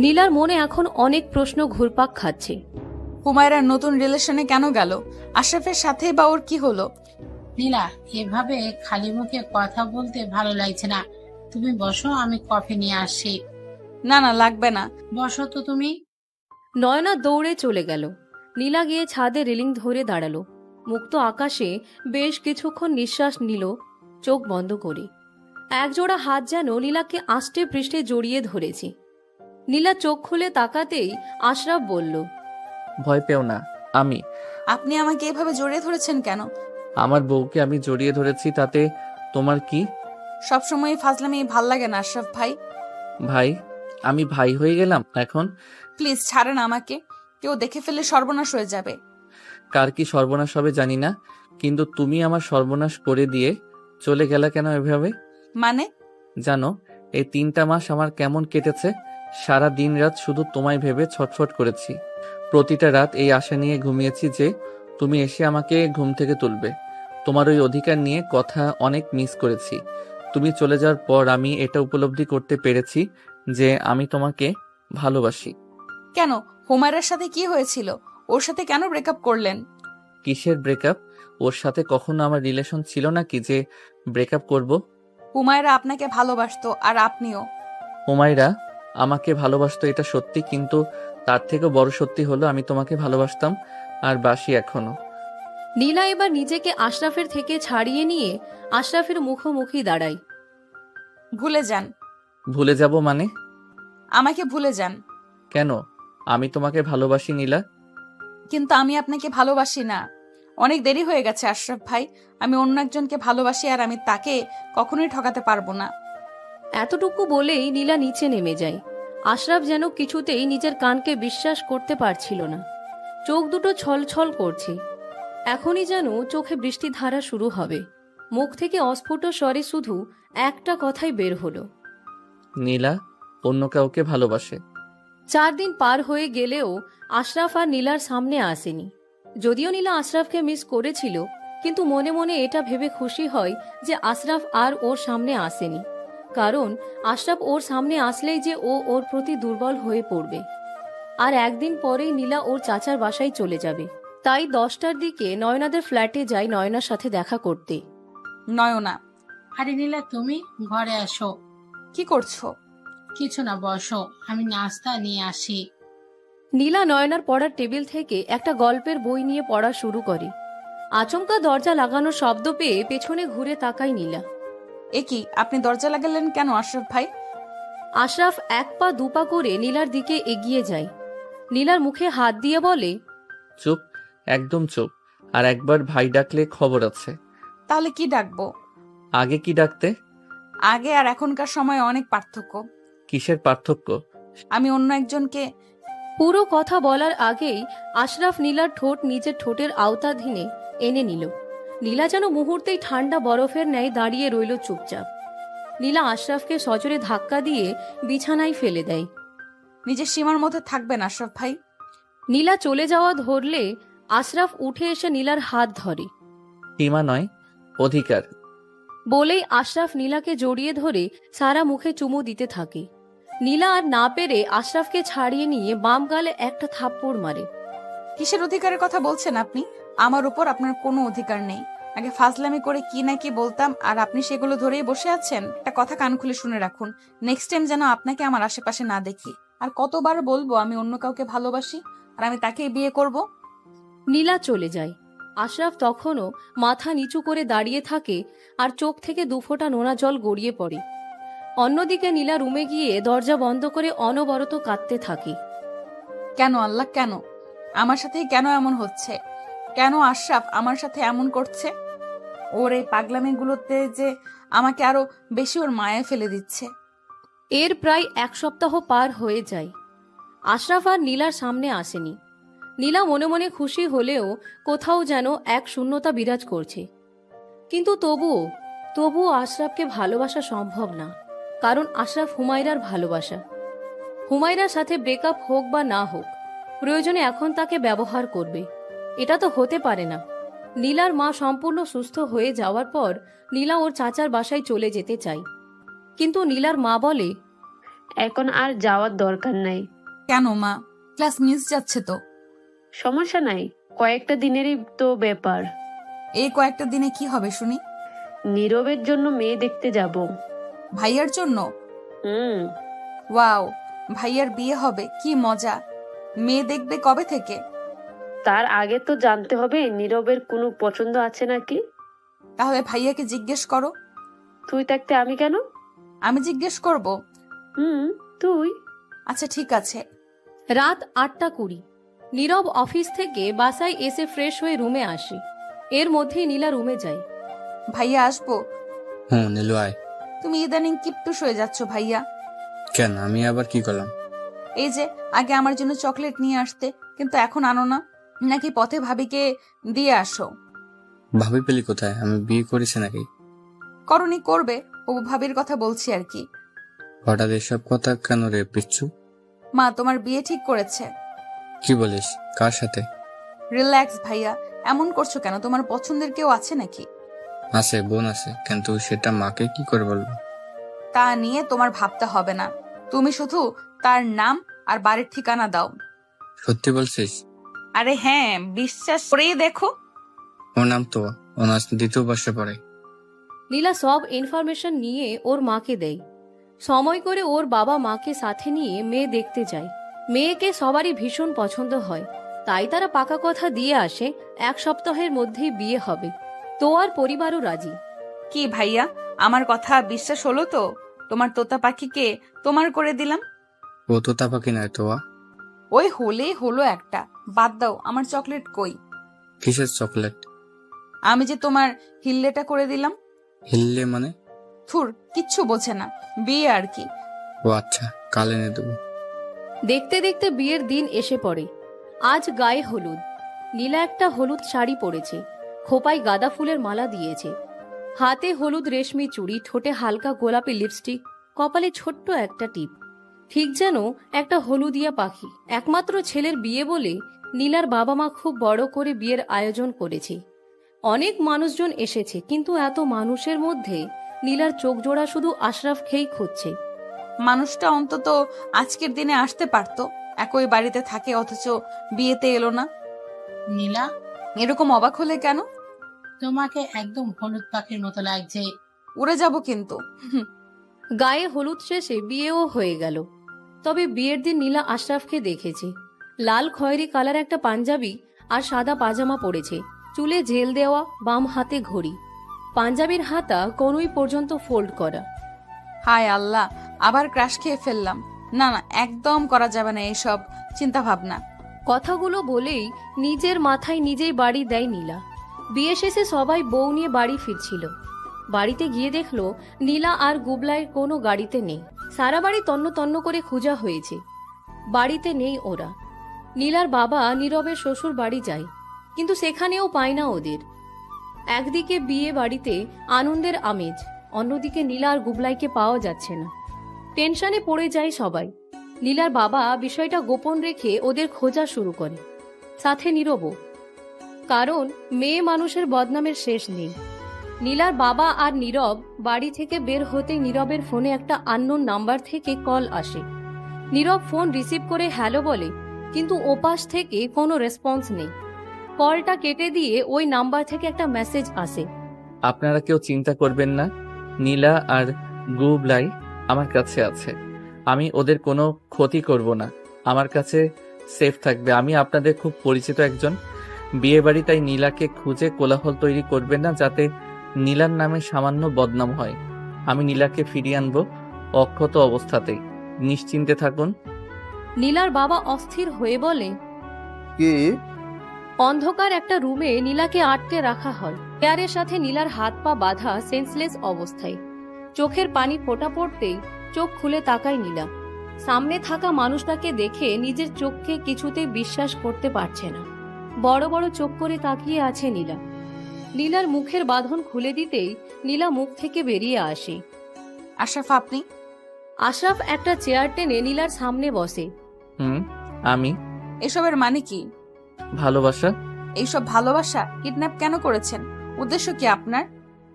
নীলার মনে এখন অনেক প্রশ্ন ঘুরপাক খাচ্ছে। হুমায়রার নতুন রিলেশনে কেন গেল? আশরাফের সাথেই বা ওর কি হলো? নীলা, এভাবে খালি মুখে কথা বলতে ভালো লাগছে না। তুমি বসো, আমি কফি নিয়ে আসছি। না না, লাগবে না। বসো তো তুমি। নয়না দৌড়ে চলে গেল। নীলা গিয়ে ছাদে রেলিং ধরে দাঁড়ালো। মুক্ত আকাশে বেশ কিছুক্ষণ নিঃশ্বাস নিল চোখ বন্ধ করে। একজোড়া হাত যেন নীলাকে আষ্টে পৃষ্ঠে জড়িয়ে ধরেছে। নীলা চোখ খুলে তাকাতেই আশরাফ বলল, ভয় পেও না, আমি। আপনি আমাকে এভাবে জড়িয়ে ধরেছেন কেন? আমার বউকে আমি জড়িয়ে ধরেছি, তাতে তোমার কি? সবসময় ফাজলামি ভাল লাগে না আশরাফ ভাই। ভাই? আমি ভাই হয়ে গেলাম এখন? প্লিজ ছাড়েন আমাকে, কেউ দেখে ফেললে সর্বনাশ হয়ে যাবে। কার কি সর্বনাশ হবে জানি না, কিন্তু তুমি আমার সর্বনাশ করে দিয়ে চলে গেলা কেন এভাবে? মানে? জানো, এই 3টা মাস আমার কেমন কেটেছে? সারা দিন রাত শুধু তোমায় ভেবে ছটফট করেছি। প্রতিটা রাত এই আশা নিয়ে ঘুমিয়েছি যে তুমি এসে আমাকে ঘুম থেকে তুলবে। তোমার ওই অধিকার নিয়ে কথা অনেক মিস করেছি। তুমি চলে যাওয়ার পর আমি এটা উপলব্ধি করতে পেরেছি যে আমি তোমাকে ভালোবাসি। কেন? হুমায়রার সাথে কি হয়েছিল? ওর সাথে কেন ব্রেকআপ করলেন? কিসের ব্রেকআপ? ওর সাথে কখনো আমার রিলেশন ছিল নাকি যে ব্রেকআপ করব? হুমায়রা আপনাকে ভালোবাসতো, আর আপনিও। হুমায়রা আমাকে ভালোবাসতো, এটা সত্যি, কিন্তু তার থেকেও বড় সত্যি হলো আমি তোমাকে ভালোবাসতাম আর বাসি এখনো। নীলা এবার নিজেকে আশরাফের থেকে ছাড়িয়ে নিয়ে আশরাফের মুখোমুখি দাঁড়ায়। ভুলে যান। ভুলে যাব মানে? আমাকে ভুলে যান। কেন? আমি তোমাকে ভালোবাসি নীলা। কিন্তু আমি আপনাকে ভালোবাসি না। অনেক দেরি হয়ে গেছে আশরাফ ভাই। আমি অন্য একজনকে ভালোবাসি, আর আমি তাকে কখনোই ঠকাতে পারবো না। এতটুকু বলেই নীলা নিচে নেমে যায়। আশরাফ যেন কিছুতেই নিজের কানকে বিশ্বাস করতে পারছিল না। চোখ দুটো ছলছল করছে। এখনই যেন চোখে বৃষ্টিধারা শুরু হবে। মুখ থেকে অস্ফুট স্বরে শুধু একটা কথাই বের হলো, নীলা অন্য কাউকে ভালোবাসে। 4 দিন পার হয়ে গেলেও আশরাফ আর নীলার সামনে আসেনি। যদিও নীলা আশরাফকে মিস করেছিল, কিন্তু মনে মনে এটা ভেবে খুশি হয় যে আশরাফ আর ওর সামনে আসেনি। কারণ আশরাফ ওর সামনে আসলেই যে ও ওর প্রতি দুর্বল হয়ে পড়বে। আর একদিন পরেই নীলা ওর চাচার বাসায় চলে যাবে। তাই 10টার দিকে নয়নাদের ফ্ল্যাটে যায় নয়নার সাথে দেখা করতে। নয়না। আরে নীলা, তুমি ঘরে আসো। কি করছো? কিছু না, বসো, আমি নাস্তা নিয়ে আসি। নীলা নয়নার পড়ার টেবিল থেকে একটা গল্পের বই নিয়ে পড়া শুরু করে। আচমকা দরজা লাগানোর শব্দ পেয়ে পেছনে ঘুরে তাকায় নীলা। এ কি, আপনি দরজা লাগালেন কেন আশরাফ ভাই? আশরাফ 1 পা 2 পা করে নীলার দিকে এগিয়ে যায়। নীলার মুখে হাত দিয়ে বলে, চুপ, একদম চুপ। আর একবার ভাই ডাকলে খবর আছে। তাহলে কি ডাকবো? আগে কি ডাকতে? আগে আর এখনকার সময় অনেক পার্থক্য। কিসের পার্থক্য? আমি অন্য একজনকে। পুরো কথা বলার আগেই আশরাফ নীলার ঠোঁট নিজের ঠোঁটের আওতাধীনে এনে নিল। নীলা যেন মুহূর্তেই ঠান্ডা বরফের ন্যায় দাঁড়িয়ে রইল চুপচাপ। নীলা আশরাফকে সজোরে ধাক্কা দিয়ে বিছানায় ফেলে দেয়। নিজের সীমার মধ্যে থাকবেন আশরাফ ভাই। নীলা চলে যাওয়া ধরলে আশরাফ উঠে এসে নীলার হাত ধরে। সীমা নয়, অধিকার। বলেই আশরাফ নীলাকে জড়িয়ে ধরে সারা মুখে চুমু দিতে থাকে। নীলা আর না পেরে আশরাফকে ছাড়িয়ে নিয়ে বাম গালে একটা থাপ্পড় মারে। কিসের অধিকারের কথা বলছেন আপনি? আমার উপর আপনার কোনো অধিকার নেই। আগে ফাজলামি করে কি না কি বলতাম, আর আপনি সেগুলো ধরেই বসে আছেন। একটা কথা কান খুলে শুনে রাখুন, নেক্সট টাইম যেন আপনাকে আমার আশেপাশে না দেখি। আর কতবার বলবো আমি অন্য কাউকে ভালোবাসি আর আমি তাকেই বিয়ে করব? নীলা চলে যায়। আশরাফ তখনও মাথা নিচু করে দাঁড়িয়ে থাকে আর চোখ থেকে 2 ফোঁটা নোনা জল গড়িয়ে পড়ে। অন্যদিকে নীলা রুমে গিয়ে দরজা বন্ধ করে অনবরত কাঁদতে থাকে। কেন আল্লাহ, কেন আমার সাথে কেন এমন হচ্ছে? কেন আশরাফ আমার সাথে এমন করছে? ওর এই পাগলামিগুলোতে যে আমাকে আরো বেশি ওর মায়ায় ফেলে দিচ্ছে। এর প্রায় 1 সপ্তাহ পার হয়ে যায়। আশরাফ আর নীলার সামনে আসেনি। নীলা মনে মনে খুশি হলেও কোথাও যেন এক শূন্যতা বিরাজ করছে। কিন্তু তবুও আশরাফকে ভালোবাসা সম্ভব না, কারণ আশরাফ হুমায়রার ভালোবাসা। হুমায়রার সাথে ব্রেকআপ হোক বা না হোক, প্রয়োজনে এখন তাকে ব্যবহার করবে। এটা তো হতে পারে না। নীলার মা সম্পূর্ণ সুস্থ হয়ে যাওয়ার পর নীলা ওর চাচার বাসায় চলে যেতে চায়, কিন্তু নীলার মা বলে, এখন আর যাওয়ার দরকার নাই। কেন মা? ক্লাস মিস যাচ্ছে তো। সমস্যা নাই, কয়েকটা দিনেরই তো ব্যাপার। এই কয়েকটা দিনে কি হবে শুনি? নীরবের জন্য মেয়ে দেখতে যাব। ভাইয়ার জন্য? ওয়াও, ভাইয়ার বিয়ে হবে, কি মজা। মেয়ে দেখবে কবে থেকে? তার আগে তো জানতে হবে নীরবের কোনো পছন্দ আছে নাকি। তাহলে ভাইয়াকে জিজ্ঞেস করো। তুই থাকতে আমি কেন? আমি জিজ্ঞেস করব? তুই। আচ্ছা ঠিক আছে। রাত 8:20। নীরব অফিস থেকে বাসায় এসে ফ্রেশ হয়ে রুমে আসে। এর মধ্যেই নীলা রুমে যায়। ভাইয়া আসবো? নীলু আয়। তুমি ইদানিং কিপটুস হয়ে যাচ্ছ ভাইয়া। কেন, আমি আবার কি করলাম? এই যে আগে আমার জন্য চকলেট নিয়ে আসতে, কিন্তু এখন আনো না, নাকি পথে ভাবিকে দিয়ে আসো? ভাবি পেলি কোথায়? আমি বিয়ে করেছি নাকি? করনি, করবে। ও ভাবির কথা বলছি আর কি। হঠাৎ এসব কথা কেন রে পিচ্ছু? মা তোমার বিয়ে ঠিক করেছে। কি বলিস? কার সাথে? রিল্যাক্স ভাইয়া, এমন করছো কেন? তোমার পছন্দের কেউ আছে নাকি? আছে, বোন আছে, কিন্তু সেটা মাকে কি করে বলবো? তা নিয়ে তোমার ভাবতে হবে না, তুমি শুধু তার নাম আর বাড়ির ঠিকানা দাও। সত্যি বলছিস? আরে হ্যাঁ, বিশ্বাস করেই দেখো। ওর নাম তো অনার্স 2য় বর্ষে পড়ে। নীলা সব ইনফরমেশন নিয়ে ওর মাকে দেয়। সময় করে ওর বাবা মাকে সাথে নিয়ে মেয়ে দেখতে যায়। মেয়েকে সবারই ভীষণ পছন্দ হয়, তাই তারা পাকা কথা দিয়ে আসে 1 সপ্তাহের মধ্যেই বিয়ে হবে। তো আর পরিবারও রাজি। কি ভাইয়া, আমার কথা বিশ্বাস হলো তো? তোমার তোতা পাখিকে তোমার করে দিলাম। ও তোতা পাখি নয় তোয়া। ওই হলেই হলো একটা। বাদ দাও, আমার চকলেট কই? কিসের চকলেট? আমি যে তোমার হিল্লেটা করে দিলাম। হিল্লে মানে? থুর, কিচ্ছু বোঝে না, বিয়ে আর কি। ও আচ্ছা, কাল এনে দেবো। দেখতে দেখতে বিয়ের দিন এসে পড়ে। আজ গায়ে হলুদ। নীলা একটা হলুদ শাড়ি পরেছে, খোপায় গাঁদা ফুলের মালা দিয়েছে, হাতে হলুদ রেশমি চুড়ি, ঠোঁটে হালকা গোলাপি লিপস্টিক, কপালে ছোট্ট একটা টিপ, ঠিক যেন একটা হলুদিয়া পাখি। একমাত্র ছেলের বিয়ে বলে নীলার বাবা মা খুব বড় করে বিয়ের আয়োজন করেছে। অনেক মানুষজন এসেছে, কিন্তু এত মানুষের মধ্যে নীলার চোখ জোড়া শুধু আশরাফকেই খুঁজছে। মানুষটা অন্তত আজকের দিনে আসতে পারতো। একই বাড়িতে থাকে, অথচ বিয়েতে এলো না। নীলা, এরকম অবাক হলে কেন? তোমাকে একদম হলুদ পাখির মতো লাগছে। উড়ে যাব কিন্তু। গায়ে হলুদ শেষে বিয়েও হয়ে গেল। তবে বিয়ের দিন নীলা আশরাফকে দেখেছে। লাল খয়েরি কালার একটা পাঞ্জাবি আর সাদা পাজামা পরেছে, চুলে জেল দেওয়া, বাম হাতে ঘড়ি, পাঞ্জাবির হাতা কনুই পর্যন্ত ফোল্ড করা। হায় আল্লাহ, আবার ক্রাশ খেয়ে ফেললাম। না না, একদম করা যাবে না এইসব চিন্তা ভাবনা। কথাগুলো বলেই নিজের মাথায় নিজেই বাড়ি দেয় নীলা। বিয়ে শেষে সবাই বউ নিয়ে বাড়ি ফিরছিল। বাড়িতে গিয়ে দেখলো নীলা আর গুবলাইয়ের কোনো গাড়িতে নেই। সারা বাড়ি তন্ন তন্ন করে খোঁজা হয়েছে, বাড়িতে নেই ওরা। নীলার বাবা নীরবের শ্বশুর বাড়ি যায়, কিন্তু সেখানেও পায় না ওদের। একদিকে বিয়ে বাড়িতে আনন্দের আমেজ, অন্যদিকে নীলা আর গুবলাইকে পাওয়া যাচ্ছে না। টেনশনে পড়ে যায় সবাই। নীলার বাবা বিষয়টা গোপন রেখে ওদের খোঁজা শুরু করে, সাথে নীরবও। কারণ মেয়ে মানুষের বদনামের শেষ নেই। নীলার বাবা আর নীরব বাড়ি থেকে বের হতে নীরবের ফোনে একটা আননোন নাম্বার থেকে কল আসে। নীরব ফোন রিসিভ করে হ্যালো বলে, কিন্তু ওপাশ থেকে কোনো রেসপন্স নেই। কলটা কেটে দিয়ে ওই নাম্বার থেকে একটা মেসেজ আসে, আপনারা কেউ চিন্তা করবেন না, নীলা আর গুবলাই আমার কাছে আছে। আমি ওদের কোনো ক্ষতি করব না, আমার কাছে সেফ থাকবে। আমি আপনাদের খুব পরিচিত একজন। বিয়ে বাড়ি, তাই নীলাকে খুঁজে কোলাহল তৈরি করবেন না, যাতে নীলার নামে সামান্য বদনাম হয়। আমি নীলাকে ফিরিয়ে আনবো অক্ষত অবস্থাতেই, নিশ্চিন্তে থাকুন। নীলার বাবা অস্থির হয়ে বলে, কি? অন্ধকার একটা রুমে নীলাকে আটকে রাখা হয়। চেয়ারের সাথে নীলার হাত পা বাঁধা, সেন্সলেস অবস্থায়। চোখের পানি ফোঁটা পড়তেই চোখ খুলে তাকায় নীলা। সামনে থাকা মানুষটাকে দেখে নিজের চোখকে কিছুতেই বিশ্বাস করতে পারছে না। বড় বড় চোখ করে তাকিয়ে আছে নীলা। নীলার মুখের বাঁধন খুলে দিতেই নীলা মুখ থেকে বেরিয়ে আসে। আশরাফ আপনি? আশরাফ একটা চেয়ার টেনে নীলার সামনে বসে। আমি? এসবের মানে কি? ভালোবাসা। এইসব ভালোবাসা? কিডন্যাপ কেন করেছেন? উদ্দেশ্য কি আপনার?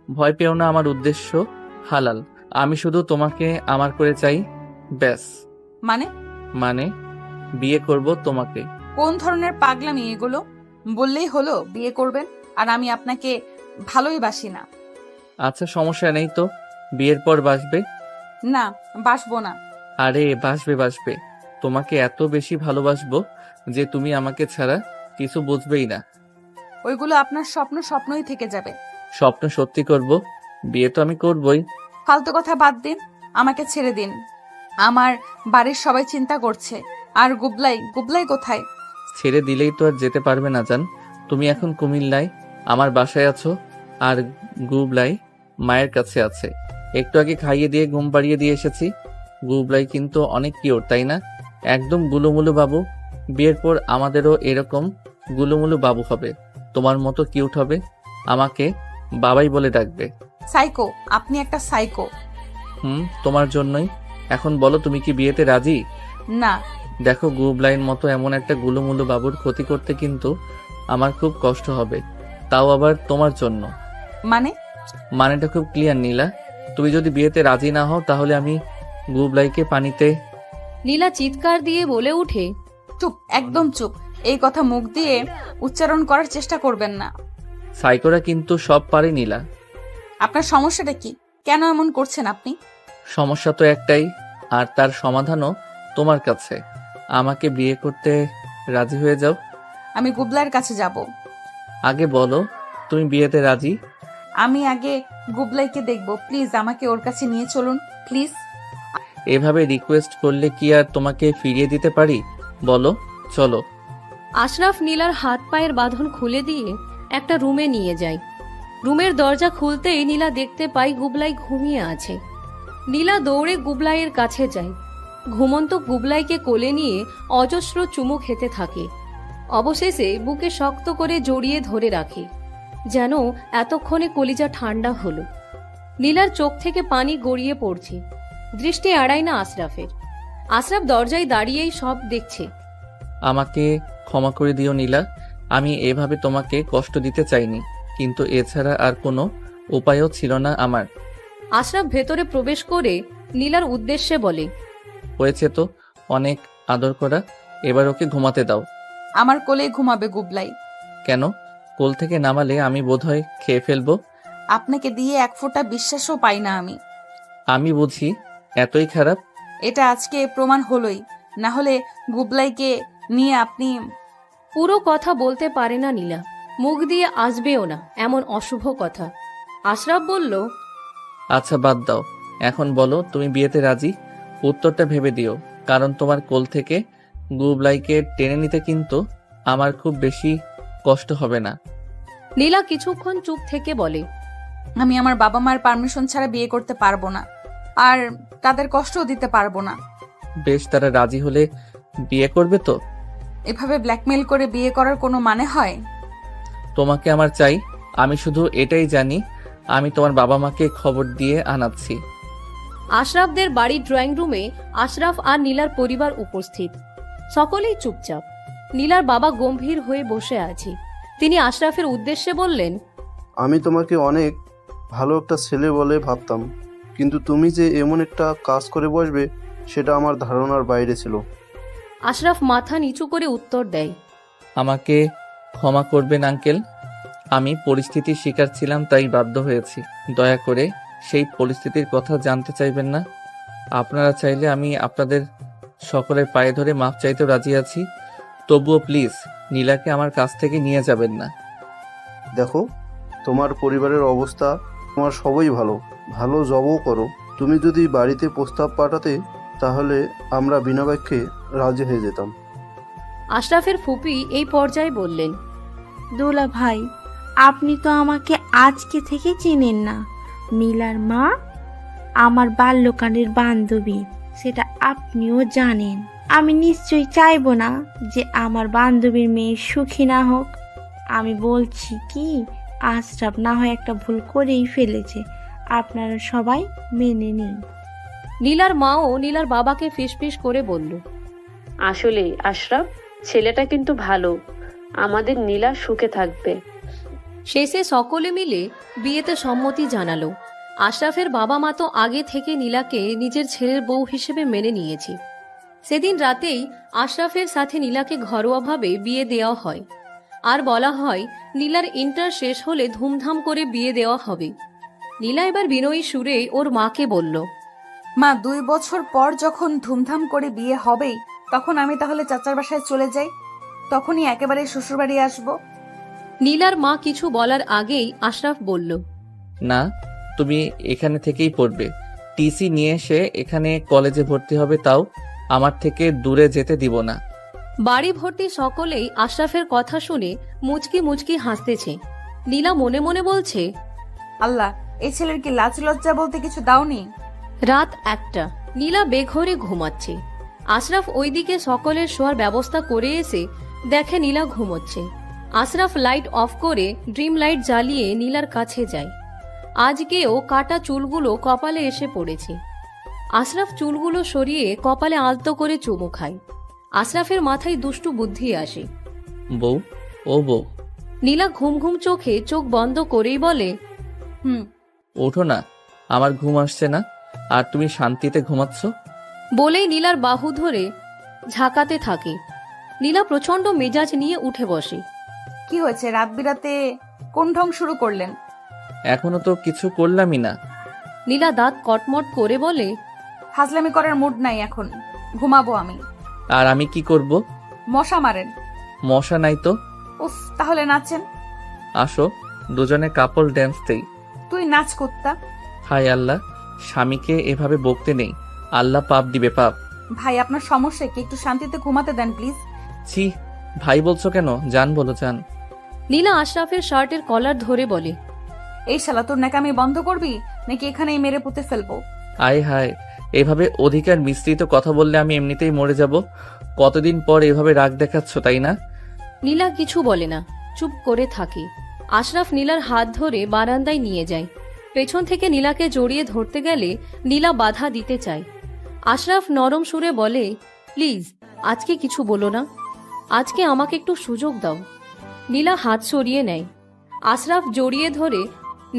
ভয় পেও না, আমার উদ্দেশ্য হালাল। আমি শুধু তোমাকে আমার করে চাই, ব্যাস। মানে বিয়ে করব তোমাকে। কোন ধরনের পাগলামি এগুলো? বললেই হলো বিয়ে করবেন, আর আমি আপনাকে ভালোই বাসি না। আচ্ছা সমস্যা নেই তো, বিয়ের পর বাসবে? না, বাসবো না। আরে বাসবে। তোমাকে এত বেশি ভালোবাসবো যে তুমি আমাকে ছাড়া কিছু বুঝবেই না। ওইগুলো আপনার স্বপ্নই থেকে যাবে। স্বপ্ন সত্যি করব, বিয়ে তো আমি করবই। ফালতু কথা বাদ দিন, আমাকে ছেড়ে দিন। আমার বাড়ির সবাই চিন্তা করছে। আর গুবলাই কোথায়? ছেড়ে দিলেই তো আর যেতে পারবে না জান। তুমি এখন কুমিল্লায় আমার বাসায় আছো, আর গুবলাই মায়ের কাছে আছে। একটু আগে খাইয়ে দিয়ে ঘুম পাড়িয়ে দিয়ে এসেছি। গুবলাই কিন্তু অনেক কিউট, তাই না? একদম গুলুমুলু বাবু। বিয়ের পর আমাদেরও এরকম গুলুমুলু বাবু হবে, তোমার মতো কিউট হবে। আমাকে বাবাই বলে ডাকবে। সাইকো, আপনি একটা সাইকো। তোমার জন্যই। এখন বলো, তুমি কি বিয়েতে রাজি? না। দেখো, গুবলাইন মতো এমন একটা গুলুমুলু বাবুর ক্ষতি করতে কিন্তু আমার খুব কষ্ট হবে, তাও আবার তোমার জন্য। মানেটা খুব ক্লিয়ার নীলা। তুমি যদি বিয়েতে রাজি না হও তাহলে আমি গুবলাইকে পানিতে। নীলা চিৎকার দিয়ে বলে উঠে, চুপ, একদম চুপ। এই কথা মুখ দিয়ে উচ্চারণ করার চেষ্টা করবেন না। সাইকোরা কিন্তু সব পারে নীলা। আপনার সমস্যাটা কি? কেন এমন করছেন আপনি? সমস্যা তো একটাই, আর তার সমাধানও তোমার কাছে। আমাকে বিয়ে করতে রাজি হয়ে যাও। আমি গুবলাইয়ের কাছে যাব। আগে বলো, তুমি বিয়েতে রাজি? আমি আগে গুবলাইকে দেখব। প্লিজ আমাকে ওর কাছে নিয়ে চলুন, প্লিজ। এভাবে রিকোয়েস্ট করলে কি আর তোমাকে ফিরিয়ে দিতে পারি? বলো, চলো। আশরাফ নীলার হাত পায়ের বাঁধন খুলে দিয়ে একটা রুমে নিয়ে যায়। রুমের দরজা খুলতেই নীলা দেখতে পায় গুবলাই ঘুমিয়ে আছে। নীলা দৌড়ে গুবলাইয়ের কাছে যায়। ঘুমন্ত গুবলাইকে কোলে নিয়ে অজস্র চুমু খেতে থাকে। অবশেষে বুকে শক্ত করে জড়িয়ে ধরে রাখে, যেন এতক্ষণে কলিজা ঠান্ডা হলো। নীলার চোখ থেকে পানি গড়িয়ে পড়ছে। দৃষ্টি এড়ায় না আশরাফের। আশরাফ দরজায় দাঁড়িয়েই সব দেখছে। আমাকে ক্ষমা করে দিও নীলা, আমি এভাবে তোমাকে কষ্ট দিতে চাইনি, কিন্তু এছাড়া আর কোনো উপায়ও ছিল না আমার। আশরাফ ভেতরে প্রবেশ করে নীলার উদ্দেশ্যে বলে, হয়েছে তো অনেক আদর করা, এবার ওকে ঘুমাতে দাও। আমার কোলেই ঘুমাবে গুবলাই। কেন? কোল থেকে নামালে আমি বোধহয় খেয়ে ফেলবো। আপনাকে দিয়ে এক ফোঁটা বিশ্বাসও পাই না আমি। আমি বুঝি এতই খারাপ? এটা আজকে প্রমাণ হলোই, না হলে গুবলাইকে নিয়ে আপনি। পুরো কথা বলতে পারে না নীলা, মুখ দিয়ে আসবেও না এমন অশুভ কথা। আশরাফ বলল, আচ্ছা বাদ দাও, এখন বলো তুমি বিয়েতে রাজি? উত্তরটা ভেবে দিও, কারণ তোমার কোল থেকে গুবলাইকে টেনে নিতে কিন্তু আমার খুব বেশি কষ্ট হবে না। নীলা কিছুক্ষণ চুপ থেকে বলে, আমি আমার বাবা মায়ের পারমিশন ছাড়া বিয়ে করতে পারবো না, আর তাদের কষ্টও দিতে পারবো না। বেশ, তারা রাজি হলে বিয়ে করবে তো? এভাবে ব্ল্যাকমেল করে বিয়ে করার কোনো মানে হয়? তোমাকে আমার চাই, আমি শুধু এটাই জানি। আমি তোমার বাবা মাকে খবর দিয়ে আনাচ্ছি। আশরাফদের বাড়ির ড্রয়িং রুমে আশরাফ আর নীলার পরিবার উপস্থিত। সকলেই চুপচাপ। নীলার বাবা গম্ভীর হয়ে বসে আছে। তিনি আশরাফের উদ্দেশ্যে বললেন, আমি তোমাকে অনেক ভালো একটা ছেলে বলে ভাবতাম, কিন্তু তুমি যে এমন একটা কাজ করে বসবে সেটা আমার ধারণার বাইরে ছিল। আশরাফ মাথা নিচু করে উত্তর দেয়, আমাকে ক্ষমা করবেন আঙ্কেল, আমি পরিস্থিতির শিকার ছিলাম তাই বাধ্য হয়েছি। দয়া করে সেই পরিস্থিতির কথা জানতে চাইবেন না। আপনারা চাইলে আমি আপনাদের সকলের পায়ে ধরে মাফ চাইতেও রাজি আছি, তবুও প্লিজ নীলাকে আমার কাছ থেকে নিয়ে যাবেন না। দেখো, তোমার পরিবারের অবস্থা, তোমার সবই ভালো ভালো জবও করো। তুমি যদি বাড়িতে প্রস্তাব পাঠাতে তাহলে আমরা বিনা বাক্যে রাজি হয়ে যেতাম। আশরাফের ফুপি এই পর্যায়ে বললেন, দোলা ভাই, আপনি তো আমাকে আজকে থেকে চেনেন না। নীলার মা আমার বাল্যকালের বান্ধবী। সেটা আপনিও জানেন। আমি নিশ্চয়ই চাইবো না যে আমার বান্ধবীর মেয়ে সুখী না হোক। আমি বলছি কি, আশরাফ না হয় একটা ভুল করেই ফেলেছে, আপনারা সবাই মেনে নিন। নীলার মাও নীলার বাবাকে ফিসফিস করে বলল, আসলেই আশরাফ ছেলেটা কিন্তু ভালো, আমাদের নীলা সুখে থাকবে। শেষে সকলে মিলে বিয়েতে সম্মতি জানালো। আশরাফের বাবা মা তো আগে থেকে নীলাকে নিজের ছেলের বউ হিসেবে মেনে নিয়েছে। সেদিন রাতেই আশরাফের সাথে নীলাকে ঘরোয়াভাবে বিয়ে দেওয়া হয়, আর বলা হয় নীলার ইন্টার শেষ হলে ধুমধাম করে বিয়ে দেওয়া হবে। নীলা এবার বিনয়ী সুরে ওর মাকে বলল, মা, 2 বছর পর যখন ধুমধাম করে বিয়ে হবেই, তখন আমি তাহলে চাচার বাসায় চলে যাই, তখনই একেবারে শ্বশুরবাড়ি আসবো। নীলার মা কিছু বলার আগেই আশরাফ বলল, না, তুমি এখানে থেকেই পড়বে। টিসি নিয়ে এসে এখানে কলেজে ভর্তি হবে, তাও আমার থেকে দূরে যেতে দিব না। বাড়ি ভর্তি সকলেই আশরাফের কথা শুনে মুচকি মুচকি হাসতেছে। নীলা মনে মনে বলছে, আল্লাহ, এই ছেলের কি লাজ লজ্জা বলতে কিছু দাওনি? রাত 1টা, নীলা বেঘরে ঘুমাচ্ছে। আশরাফ ওইদিকে সকলের শোয়ার ব্যবস্থা করে এসে দেখে নীলা ঘুমোচ্ছে। আশরাফ লাইট অফ করে ড্রিম লাইট জ্বালিয়ে নীলার কাছে যায়। আজকেও কাটা চুলগুলো কপালে এসে পড়েছে। আশরাফ চুলগুলো সরিয়ে কপালে আলতো করে চুমু খায়। আশরাফের মাথায় দুষ্টু বুদ্ধি আসে। বউ, ও বউ। নীলা ঘুম ঘুম চোখে চোখ বন্ধ করেই বলে, ওঠো না, আমার ঘুম আসছে না, আর তুমি শান্তিতে ঘুমাচ্ছ। বলেই নীলার বাহু ধরে ঝাঁকাতে থাকে। নীলা প্রচন্ড মেজাজ নিয়ে উঠে বসে। কি হয়েছে, রাত বিরাতে কোন ঢং শুরু করলেন? এখনো তো কিছু করলামই না। নীলা দাঁত কটমট করে বলে, হাজলামি করার মুড নাই এখন, ঘুমাবো আমি। আর আমি কি করব? মশা মারেন। মশা নাই তো। উফ, তাহলে নাচেন। আসো, দুজনে কাপল ড্যান্স দেই। তুই নাচ কুত্তা। হায় আল্লাহ, স্বামীকে এভাবে বকতে নেই, আল্লাহ পাপ দিবে, পাপ। ভাই, আপনার সমস্যা কি? একটু শান্তিতে ঘুমাতে দেন প্লিজ। ছি, ভাই বলছো কেন? জান বলো, জান। নীলা আশরাফের শার্টের কলার ধরে বলে, এই শালা, তোর নাকামি বন্ধ করবি নাকি এখানেই মেরে পুঁতে ফেলবো? আয় হায়, এভাবে অধিকার মিশ্রিত কথা বললে আমি এমনিতেই মরে যাব। কতদিন পর এভাবে রাগ দেখাচ্ছ, তাই না? নীলা কিছু বলে না, চুপ করে থাকে। আশরাফ নীলার হাত ধরে বারান্দায় নিয়ে যায়। পেছন থেকে নীলাকে জড়িয়ে ধরতে গেলে নীলা বাধা দিতে চায়। আশরাফ নরম সুরে বলে, প্লিজ আজকে কিছু বলো না, আজকে আমাকে একটু সুযোগ দাও। নীলা হাত সরিয়ে নেয়। আশরাফ জড়িয়ে ধরে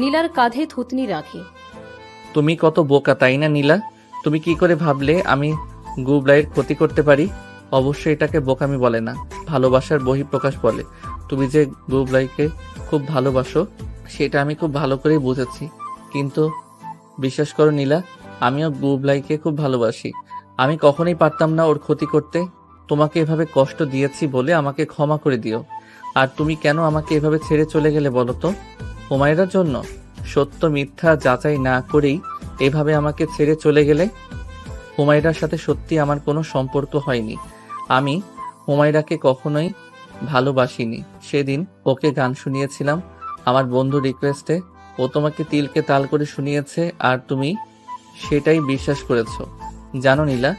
নীলার কাঁধে থুতনি রাখে। তুমি কত বোকা, তাই না নীলা? তুমি কি করে ভাবলে আমি গুবলাইয়ের ক্ষতি করতে পারি? অবশ্যই এটাকে বোকামি বলে না, ভালোবাসার বহিঃপ্রকাশ বলে। তুমি যে গুবলাইকে খুব ভালোবাসো সেটা আমি খুব ভালো করেই বুঝেছি, কিন্তু বিশ্বাস করো নীলা, আমিও গুবলাইকে খুব ভালোবাসি। আমি কখনোই পারতাম না ওর ক্ষতি করতে। তোমাকে এভাবে কষ্ট দিয়েছি বলে আমাকে ক্ষমা করে দিও। আর তুমি কেন আমাকে এভাবে ছেড়ে চলে গেলে বলো তো? হুমায়রার জন্য? সত্য মিথ্যা যাচাই না করেই এভাবে আমাকে ছেড়ে চলে গেলে? হুমায়রার সাথে সত্যি আমার কোনো সম্পর্ক হয়নি। আমি হুমায়রাকে কখনোই ভালোবাসিনি। সেদিন ওকে গান শুনিয়েছিলাম আমার বন্ধু রিকোয়েস্টে, ও তোমাকে তিলকে তাল করে শুনিয়েছে, আর তুমি সেটাই বিশ্বাস করেছো। জানো নীলা,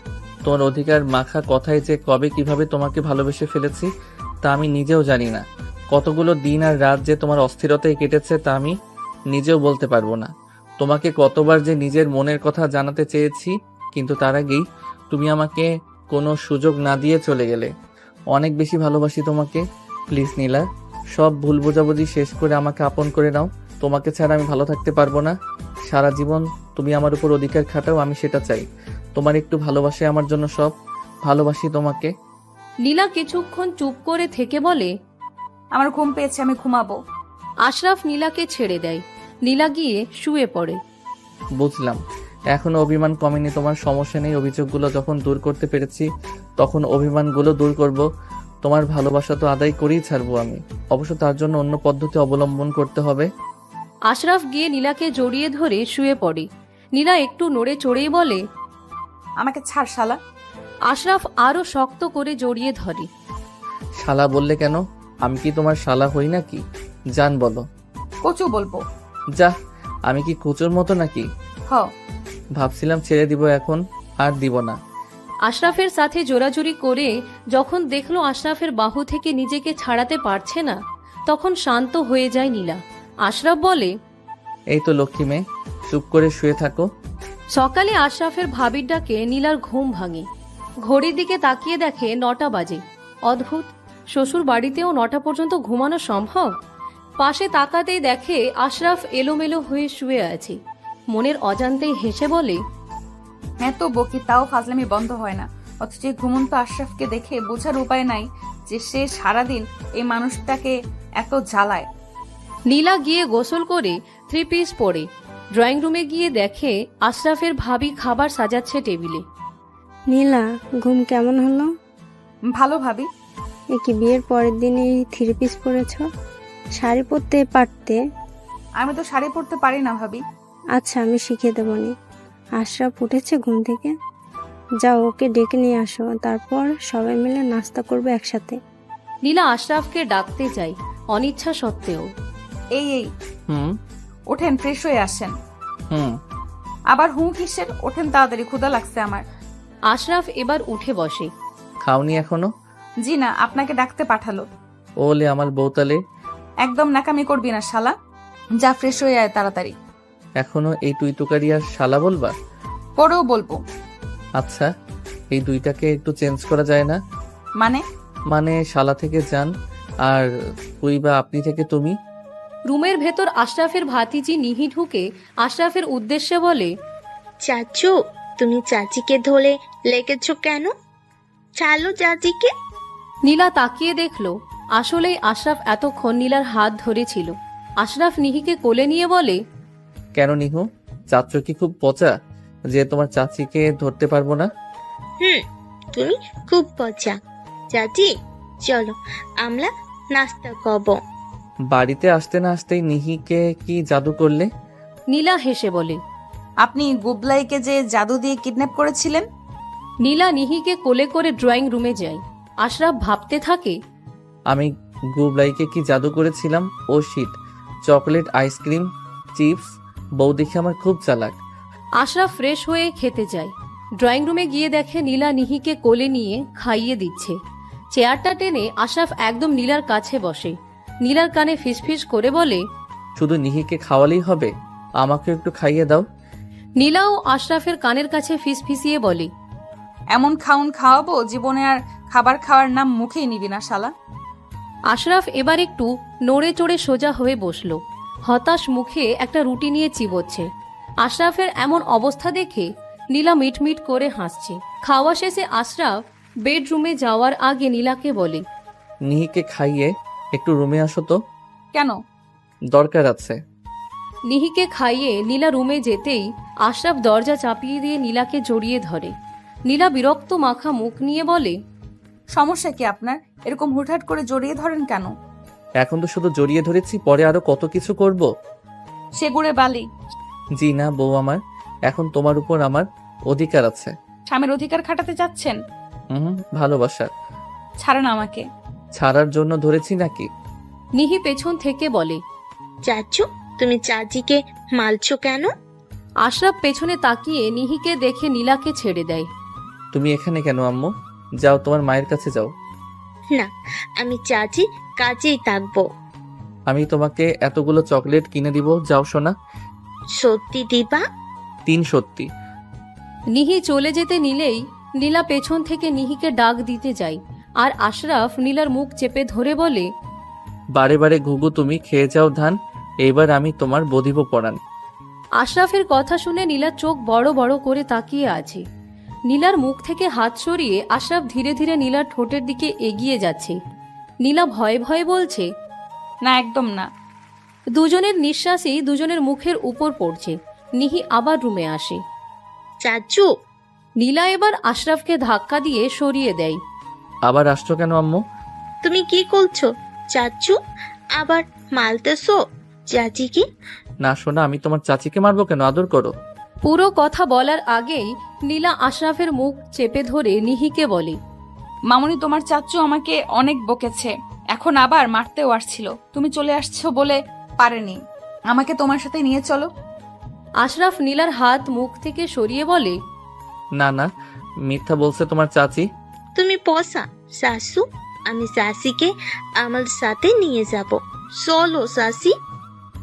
তোমার অধিকার মাখা কথায় যে কবে কিভাবে তোমাকে ভালোবেসে ফেলেছি তা আমি নিজেও জানি না। কতগুলো দিন আর রাত যে তোমার অস্থিরতায় কেটেছে তা আমি নিজেও বলতে পারবো না। তোমাকে কতবার যে নিজের মনের কথা জানাতে চেয়েছি, কিন্তু তার আগেই তুমি আমাকে কোনো সুযোগ না দিয়ে চলে গেলে। অনেক বেশি ভালোবাসি তোমাকে। প্লিজ নীলা, সব ভুল বোঝাবুঝি শেষ করে আমাকে আপন করে নাও। তোমাকে ছাড়া আমি ভালো থাকতে পারবো না। সারা জীবন তুমি আমার উপর অধিকার খাটাও, আমি সেটা চাই। তোমার একটু ভালোবাসে আমার জন্য সব। ভালোবাসি তোমাকে। নীলা কিছুক্ষণ চুপ করে থেকে বলে, আমার ঘুম পেয়েছে, আমি ঘুমাবো। আশরাফ নীলাকে ছেড়ে দেয়। নীলা গিয়ে শুয়ে পড়ে। বুঝলাম, এখনো অভিমান কমেনি তোমার। সমস্যা নেই, অভিযোগগুলো যখন দূর করতে পেরেছি তখন অভিমানগুলো দূর করব। তোমার ভালোবাসা তো আদায় করেই ছাড়বো আমি। অবশ্য তার জন্য অন্য পদ্ধতি অবলম্বন করতে হবে। আশরাফ গিয়ে নীলাকে জড়িয়ে ধরে শুয়ে পড়ে। নীলা একটু নড়ে চড়েই বলে, আমাকে ছাড় শালা। আশরাফ আরো শক্ত করে জড়িয়ে ধরে। শালা বললে কেন? আমি কি তোমার শালা হই নাকি? জান বলো। কচু বলবো। যা, আমি কি কুচোর মতো নাকি? হ। ভাবছিলাম ছেড়ে দিব এখন, আর দিব না। আশরাফের সাথে জোরাজুরি করে যখন দেখলো আশরাফের বাহু থেকে নিজেকে ছাড়াতে পারছে না, তখন শান্ত হয়ে যায় নীলা। আশরাফ বলে, এই তো লক্ষ্মী মেয়ে, চুপ করে শুয়ে থাকো। সকালে আশরাফের ভাবির ডাকে নীলার ঘুম ভাঙে। ঘড়ির দিকে তাকিয়ে দেখে 9টা বাজে। অদ্ভুত, শ্বশুর বাড়িতেও 9টা পর্যন্ত ঘুমানো সম্ভব? পাশে তাকাতেই দেখে আশরাফ এলোমেলো হয়ে শুয়ে আছে। মনের অজান্তেই হেসে বলে, হ্যাঁ তো বকি, তাও ফাজলামি বন্ধ হয় না। অথচ এই ঘুমন্ত আশরাফকে দেখে বোঝার উপায় নাই যে সে সারাদিন এই মানুষটাকে এত জ্বালায়। নীলা গিয়ে গোসল করে 3 পিস পরে ড্রয়িং রুমে গিয়ে দেখে আশরাফের ভাবি খাবার সাজাচ্ছে টেবিলে। নীলা, ঘুম কেমন হলো? ভালো ভাবি। এ কি বিয়ের পরের দিনে 3 পিস পরেছ? শাড়ি পরতে পারতে। আমি তো শাড়ি পরতে পারি না ভাবি। আচ্ছা, আমি শিখিয়ে দেবো নি। আশরাফ উঠেছে ঘুম থেকে? যাও, ওকে ডেকে নিয়ে আসো, তারপর সবাই মিলে নাস্তা করবে একসাথে। নীলা আশরাফকে ডাকতে যায় অনিচ্ছা সত্ত্বেও। এই এই হুম ওঠেন, ফ্রেশ হয়ে আসেন। হুম আবার কিসের? ওঠেন তাড়াতাড়ি, ক্ষুধা লাগছে আমার। আশরাফ এবার উঠে বসে। খাওনি এখনো? জি না, আপনাকে ডাকতে পাঠালো। ওলে আমার বউতালে, একদম নাকামি করবি না শালা। যা ফ্রেশ হয়ে আয় তাড়াতাড়ি। এখনো এই তুই তুকারি আর শালা বলবা? পরেও বলবো। আচ্ছা, এই দুইটাকে একটু চেঞ্জ করা যায় না? মানে শালা থেকে যান, আর তুই বা আপনি থেকে তুমি। রুমের ভেতর আশরাফের ভাতিজি নিহি ঢুকে আশরাফের উদ্দেশ্যে বলে, চাচু, তুমি চাচিকে ধরে লেগেছ কেন? চালো চাচিকে। নীলা তাকিয়ে দেখলো আসলেই আশরাফ এতক্ষণ নীলার হাত ধরেছিল। আশরাফ নিহিকে কোলে নিয়ে বলে, কেন নিহু, চাচু কি খুব পচা যে তোমার চাচিকে ধরতে পারবো না? তুমি খুব পচা। চাচি, চলো আমরা নাস্তা করব। বাড়িতে আসতে না আসতেই নিহিকে কি জাদু করলে? নীলা হেসে বলে, আপনি গুবলাইকে যে জাদু দিয়ে কিডন্যাপ করেছিলেন। নীলা নিহিকে কোলে করে ড্রয়িং রুমে যায়। আশরাফ ভাবতে থাকে, আমি গুবলাইকে কি জাদু করেছিলাম? ও শিট, চকলেট, আইসক্রিম, চিপস, বউ দেখে আমার খুব চালাক। আশরাফ ফ্রেশ হয়ে খেতে যায়। ড্রয়িং রুমে গিয়ে দেখে নীলা নিহিকে কোলে নিয়ে খাইয়ে দিচ্ছে। চেয়ারটা টেনে আশরাফ একদম নীলার কাছে বসে। নীলার কানে ফিসফিস করে বলে, শুধু নিহিকে খাওয়ালেই হবে? আমাকে একটু খাইয়ে দাও। নীলাও আশরাফের কানের কাছে ফিসফিসিয়ে বলে, এমন খাউন খাওয়াবো জীবনে আর খাবার খাওয়ার নাম মুখেই নিবি না শালা। আশরাফ এবার একটু নড়ে চড়ে সোজা হয়ে বসলো। হতাশ মুখে একটা রুটি নিয়ে চিবোচ্ছে। আশরাফের এমন অবস্থা দেখে নীলা মিটমিট করে হাসছে। খাওয়া শেষে আশরাফ বেডরুমে যাওয়ার আগে নীলাকে বলে, নিহিকে খাইয়ে একটু রুমে আসো তো। কেন? দরকার আছে। নিহিকে খাইয়ে নীলা রুমে যেতেই আশরাফ দরজা চাপিয়ে দিয়ে নীলাকে জড়িয়ে ধরে। নীলা বিরক্ত মাখা মুখ নিয়ে বলে, সমস্যা কি আপনার? এরকম হুটহাট করে জড়িয়ে ধরেন কেন? এখন তো শুধু জড়িয়ে ধরেছি, পরে আরো কত কিছু করব। সেগুড়ে বালি। জি না বউ আমার, এখন তোমার উপর আমার অধিকার আছে। স্বামীর অধিকার খাটাতে চাচ্ছেন? ভালোবাসা। ছাড়েন আমাকে। ছাড়ার জন্য ধরেছি নাকি? নিহি পেছন থেকে বলে, চাচু, তুমি চাচিকে মারছো কেন? আশরাফ পেছনে তাকিয়ে নিহিকে দেখে নীলাকে ছেড়ে দেয়। তুমি এখানে কেন আম্মু? যাও তোমার মায়ের কাছে যাও। না, আমি চাচির কাছেই থাকবো। আমি তোমাকে এতগুলো চকলেট কিনে দিব, যাও সোনা। সত্যি দিবা? 3 সত্যি। নিহি চলে যেতে নিলেই নীলা পেছন থেকে নিহিকে ডাক দিতে যায়। আর আশরাফ নীলার মুখ চেপে ধরে বলে, বারে বারে ঘুঘু তুমি খেয়ে যাও ধান, এইবার আমি তোমার বধিব পড়ান। আশরাফের কথা শুনে নীলার চোখ বড় বড় করে তাকিয়ে আছে। নীলার মুখ থেকে হাত সরিয়ে আশরাফ ধীরে ধীরে নীলার ঠোঁটের দিকে এগিয়ে যাচ্ছে। নীলা ভয়ে ভয়ে বলছে, না, একদম না। দুজনের নিঃশ্বাসই দুজনের মুখের উপর পড়ছে। নিহি আবার রুমে আসে। চাচু। নীলা এবার আশরাফকে ধাক্কা দিয়ে সরিয়ে দেয়। আবার আসছো কেন আম্মু? তুমি কি করছো চাচু? আবার মারতেছো চাচিকে? না সোনা, আমি তোমার চাচিকে মারবো কেন? আদর করো। পুরো কথা বলার আগেই নীলা আশরাফের মুখ চেপে ধরে নিহিকে বলে, মামুনি, তোমার চাচ্চু আমাকে অনেক বকেছে, এখন আবার মারতেও আসছিল। তুমি চলে আসছো বলে পারেনি। আমাকে তোমার সাথে নিয়ে চলো। আশরাফ নীলার হাত মুখ থেকে সরিয়ে বলে, না না, মিথ্যা বলছে তোমার চাচি। তুমি পসা শাশু, আমি শাশিকে আমার সাথে নিয়ে যাব। চলো শাশি।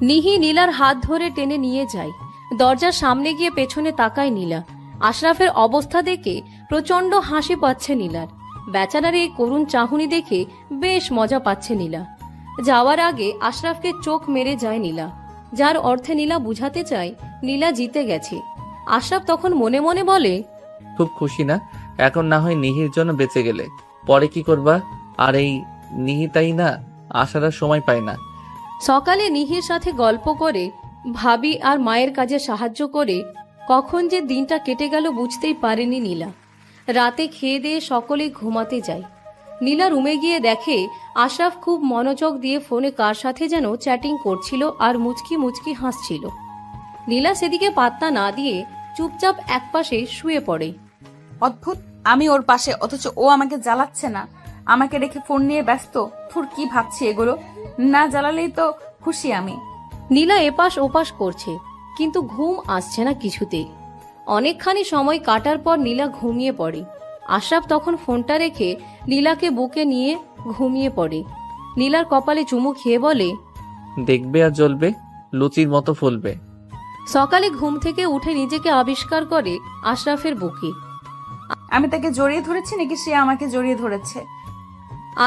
নিহি নীলার হাত ধরে টেনে নিয়ে যায়। দরজার সামনে গিয়ে পেছনে তাকায় নীলা। আশরাফের অবস্থা দেখে প্রচন্ড হাসি পাচ্ছে নীলার। বেচারার এই করুণ চাহনি দেখে বেশ মজা পাচ্ছে নীলা। যাওয়ার আগে আশরাফকে চোখ মেরে যায় নীলা, যার অর্থে নীলা বুঝাতে চায় নীলা জিতে গেছে। আশরাফ তখন মনে মনে বলে, খুব খুশি না? এখন না হয় নিহির জন্য বেঁচে গেলে, পরে কি করবা? আর এই নিহি তাই না, আসার আর সময় পায় না। সকালে নিহির সাথে গল্প করে, ভাবি আর মায়ের কাজে সাহায্য করে কখন যে দিনটা কেটে গেল বুঝতেই পারেনি নীলা। রাতে খেয়ে দিয়ে সকলেই ঘুমাতে যায়। নীলা রুমে গিয়ে দেখে আশরাফ খুব মনোযোগ দিয়ে ফোনে কার সাথে যেন চ্যাটিং করছিল আর মুচকি মুচকি হাসছিল। নীলা সেদিকে পাত্তা না দিয়ে চুপচাপ একপাশে শুয়ে পড়ে। অদ্ভুত, আমি ওর পাশে অথচ ও আমাকে জ্বালাচ্ছে না। আমাকে রেখে ফোন নিয়ে ব্যস্ত। থুর, কি ভাবছি এগুলো? না জ্বালালেই তো খুশি আমি। নীলা এপাশ ওপাশ করছে, কিন্তু ঘুম আসছে না কিছুতেই। অনেকখানি সময় কাটার পর নীলা ঘুমিয়ে পড়ে। আশরাফ তখন ফোনটা রেখে নীলাকে বুকে নিয়ে ঘুমিয়ে পড়ে। নীলার কপালে চুমু খেয়ে বলে, দেখবে আর জ্বলবে, লুচির মতো ফুলবে। সকালে ঘুম থেকে উঠে নিজেকে আবিষ্কার করে আশরাফের বুকে। আমি তাকে জড়িয়ে ধরেছি নাকি সে আমাকে জড়িয়ে ধরেছে?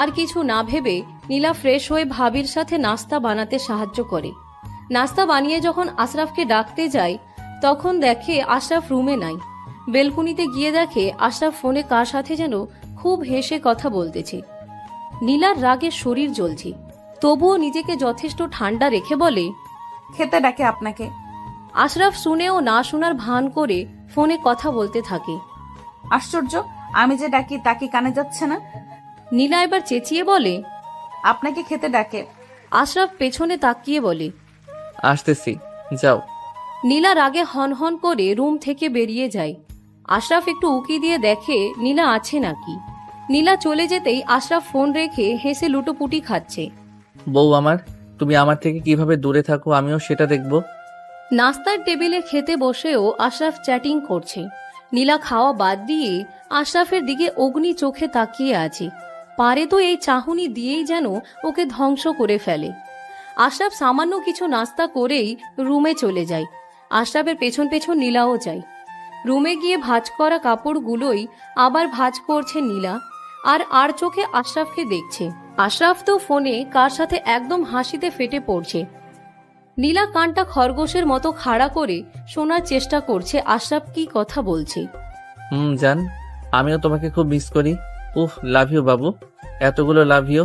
আর কিছু না ভেবে নীলা ফ্রেশ হয়ে ভাবির সাথে নাস্তা বানাতে সাহায্য করে। নাস্তা বানিয়ে যখন আশরাফকে ডাকতে যায় তখন দেখে আশরাফ রুমে নাই। বেলকুনিতে গিয়ে দেখে আশরাফ ফোনে কার সাথে যেন খুব হেসে কথা বলতেছে। নীলার রাগে শরীর জ্বলছে, তবুও নিজেকে যথেষ্ট ঠান্ডা রেখে বলে, খেতে ডাকে আপনাকে। আশরাফ শুনেও না শোনার ভান করে ফোনে কথা বলতে থাকে। আশ্চর্য, আমি যে ডাকি তাকে কানে যাচ্ছে না। নীলা এবার চেঁচিয়ে বলে, আপনাকে খেতে ডাকে। আশরাফ পেছনে তাকিয়ে বলে, আসতেছি, যাও। নীলা রাগে হনহন করে রুম থেকে বেরিয়ে যায়। আশরাফ একটু উকি দিয়ে দেখে নীলা আছে নাকি। নীলা চলে যেতেই আশরাফ ফোন রেখে হেসে লুটোপুটি খাচ্ছে। বউ আমার, তুমি আমার থেকে কিভাবে দূরে থাকো আমিও সেটা দেখবো। নাস্তার টেবিলে খেতে বসেও আশরাফ চ্যাটিং করছে। নীলা খাওয়া বাদ দিয়ে আশরাফের দিকে অগ্নি চোখে তাকিয়ে আছে। পারে তো এই চাহনি দিয়েই যেন ওকে ধ্বংস করে ফেলে। আশরাফ সামান্য কিছু নাস্তা করেই রুমে চলে যায়। আশরাফের পেছন পেছন নীলাও যায়। রুমে গিয়ে ভাঁজ করা কাপড়গুলোই আবার ভাঁজ করছে নীলা, আর চোখে আশরাফকে দেখছে। আশরাফ তো ফোনে কার সাথে একদম হাসিতে ফেটে পড়ছে। নীলা কানটা খরগোশের মতো খাড়া করে শোনার চেষ্টা করছে আশরাফ কি কথা বলছে। জান, আমিও তোমাকে খুব মিস করি। উফ, লাভ ইউ বাবু, এতগুলো লাভ ইউ।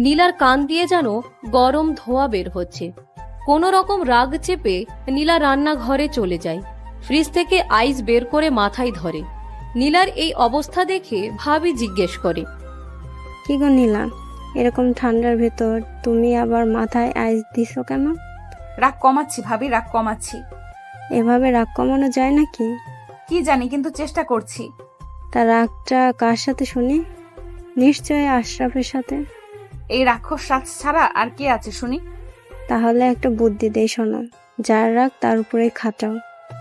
নীলার কান দিয়ে যেন গরম ধোঁয়া বের হচ্ছে। কোনো রকম রাগ চেপে নীলা রান্নাঘরে চলে যায়। ফ্রিজ থেকে আইস বের করে মাথায় ধরে। নীলার এই অবস্থা দেখে ভাবি জিজ্ঞেস করে, কি গো নীলা, এরকম ঠান্ডার ভেতর তুমি আবার মাথায় আইস দিছো কেন? রাগ কমাচ্ছি ভাবি, রাগ কমাচ্ছি। এভাবে রাগ কমানো যায় নাকি? কি জানি, কিন্তু চেষ্টা করছি। তা রাগটা কার সাথে শুনি? নিশ্চয়ই আশরাফের সাথে। এই রাক্ষস রাজ ছাড়া আর কে আছে শুনি? তাহলে একটা বুদ্ধি দেই, শোনো। যার রাগ তার উপরে খাটাও।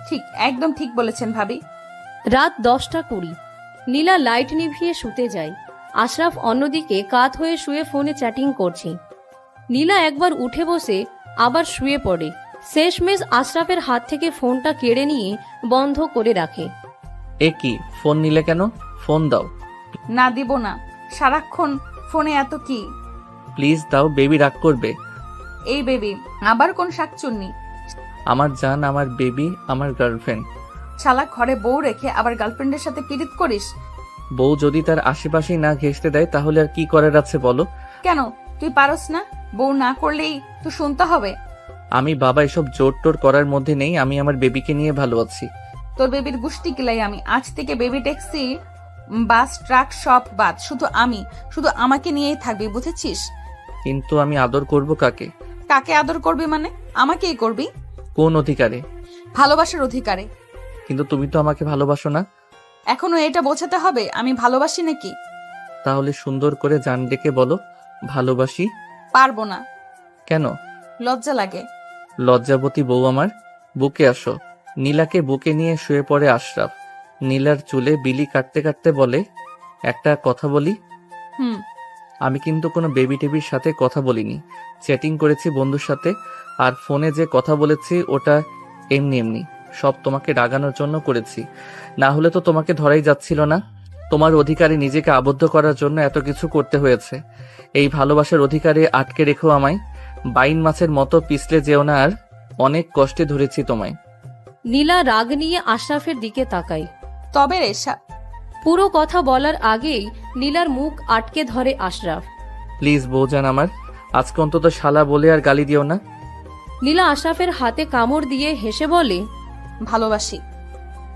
ঠিক, একদম ঠিক বলেছেন ভাবি। রাত 10:20। নীলা লাইট নিভিয়ে শুতে যায়। আশরাফ অন্যদিকে কাত হয়ে শুয়ে ফোনে চ্যাটিং করছে। নীলা একবার উঠে বসে আবার শুয়ে পড়ে। শেষমেশ আশরাফের হাত থেকে ফোনটা কেড়ে নিয়ে বন্ধ করে রাখে। এ কি, ফোন নিলে কেন? ফোন দাও। না, দিব না। সারাক্ষণ ফোনে এত কি? প্লিজ দাও, বেবি রাগ করবে। এই বেবি আবার কোন শাকচুন্নি? আমার জান, আমার বেবি, আমার গার্লফ্রেন্ড। শালা ঘরে বউ রেখে আবার গার্লফ্রেন্ডের সাথে পীড়িত করিস? বউ যদি তার আশেপাশেই না ঘেঁষতে দেয় তাহলে আর কি করার আছে বলো? কেন, তুই পারস না? বউ না করলেই তো শুনতে হবে। আমি বাবা এসব জোর টোর করার মধ্যে নেই। আমি আমার বেবিকে নিয়ে ভালো আছি। তোর বেবির গুষ্টি কিলাই আমি। আজ থেকে বেবি ট্যাক্সি, বাস, ট্রাক সব বাদ। শুধু আমাকে নিয়েই থাকবি, বুঝেছিস? কিন্তু আমি আদর করব কাকে? কাকে আদর করবি মানে? আমাকেই করবি। কোন অধিকারে? ভালোবাসার অধিকারে। কিন্তু তুমি তো আমাকে ভালোবাসো না। এখনো এটা বোঝাতে হবে আমি ভালোবাসি নাকি? তাহলে সুন্দর করে জান ডেকে বলো ভালোবাসি। পারবো না। কেন? লজ্জা লাগে। লজ্জাবতী বউ আমার, বুকে আসো। নীলাকে বুকে নিয়ে শুয়ে পড়ে আশরাফ। নীলার চুলে বিলি কাটতে কাটতে বলে, একটা কথা বলি? হুম। আমি কিন্তু কোনো বেবি টেবির সাথে কথা বলিনি। চ্যাটিং করেছি বন্ধুর সাথে, আর ফোনে যে কথা বলেছি ওটা এমনি এমনি, সব তোমাকে রাগানোর জন্য করেছি। না হলে তো তোমাকে ধরাই যাচ্ছিল না। তোমার অধিকারে নিজেকে আবদ্ধ করার জন্য এত কিছু করতে হয়েছে। এই ভালোবাসার অধিকারে আটকে রেখো আমায়। বাইন মাছের মতো পিছলে যেও না আর। অনেক কষ্টে ধরেছি তোমায়। নীলা রাগ নিয়ে আশরাফের দিকে তাকায়। তবে রেশা, পুরো কথা বলার আগেই নীলার মুখ আটকে ধরে আশরাফ। প্লিজ বউজান আমার, আজকে অন্তত শালা বলে আর গালি দিও না। নীলা আশরাফের হাতে কামড় দিয়ে হেসে বলে, ভালোবাসি।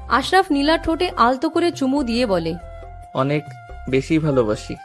আশরাফ নীলার ঠোঁটে আলতো করে চুমু দিয়ে বলে, অনেক বেশি ভালোবাসি।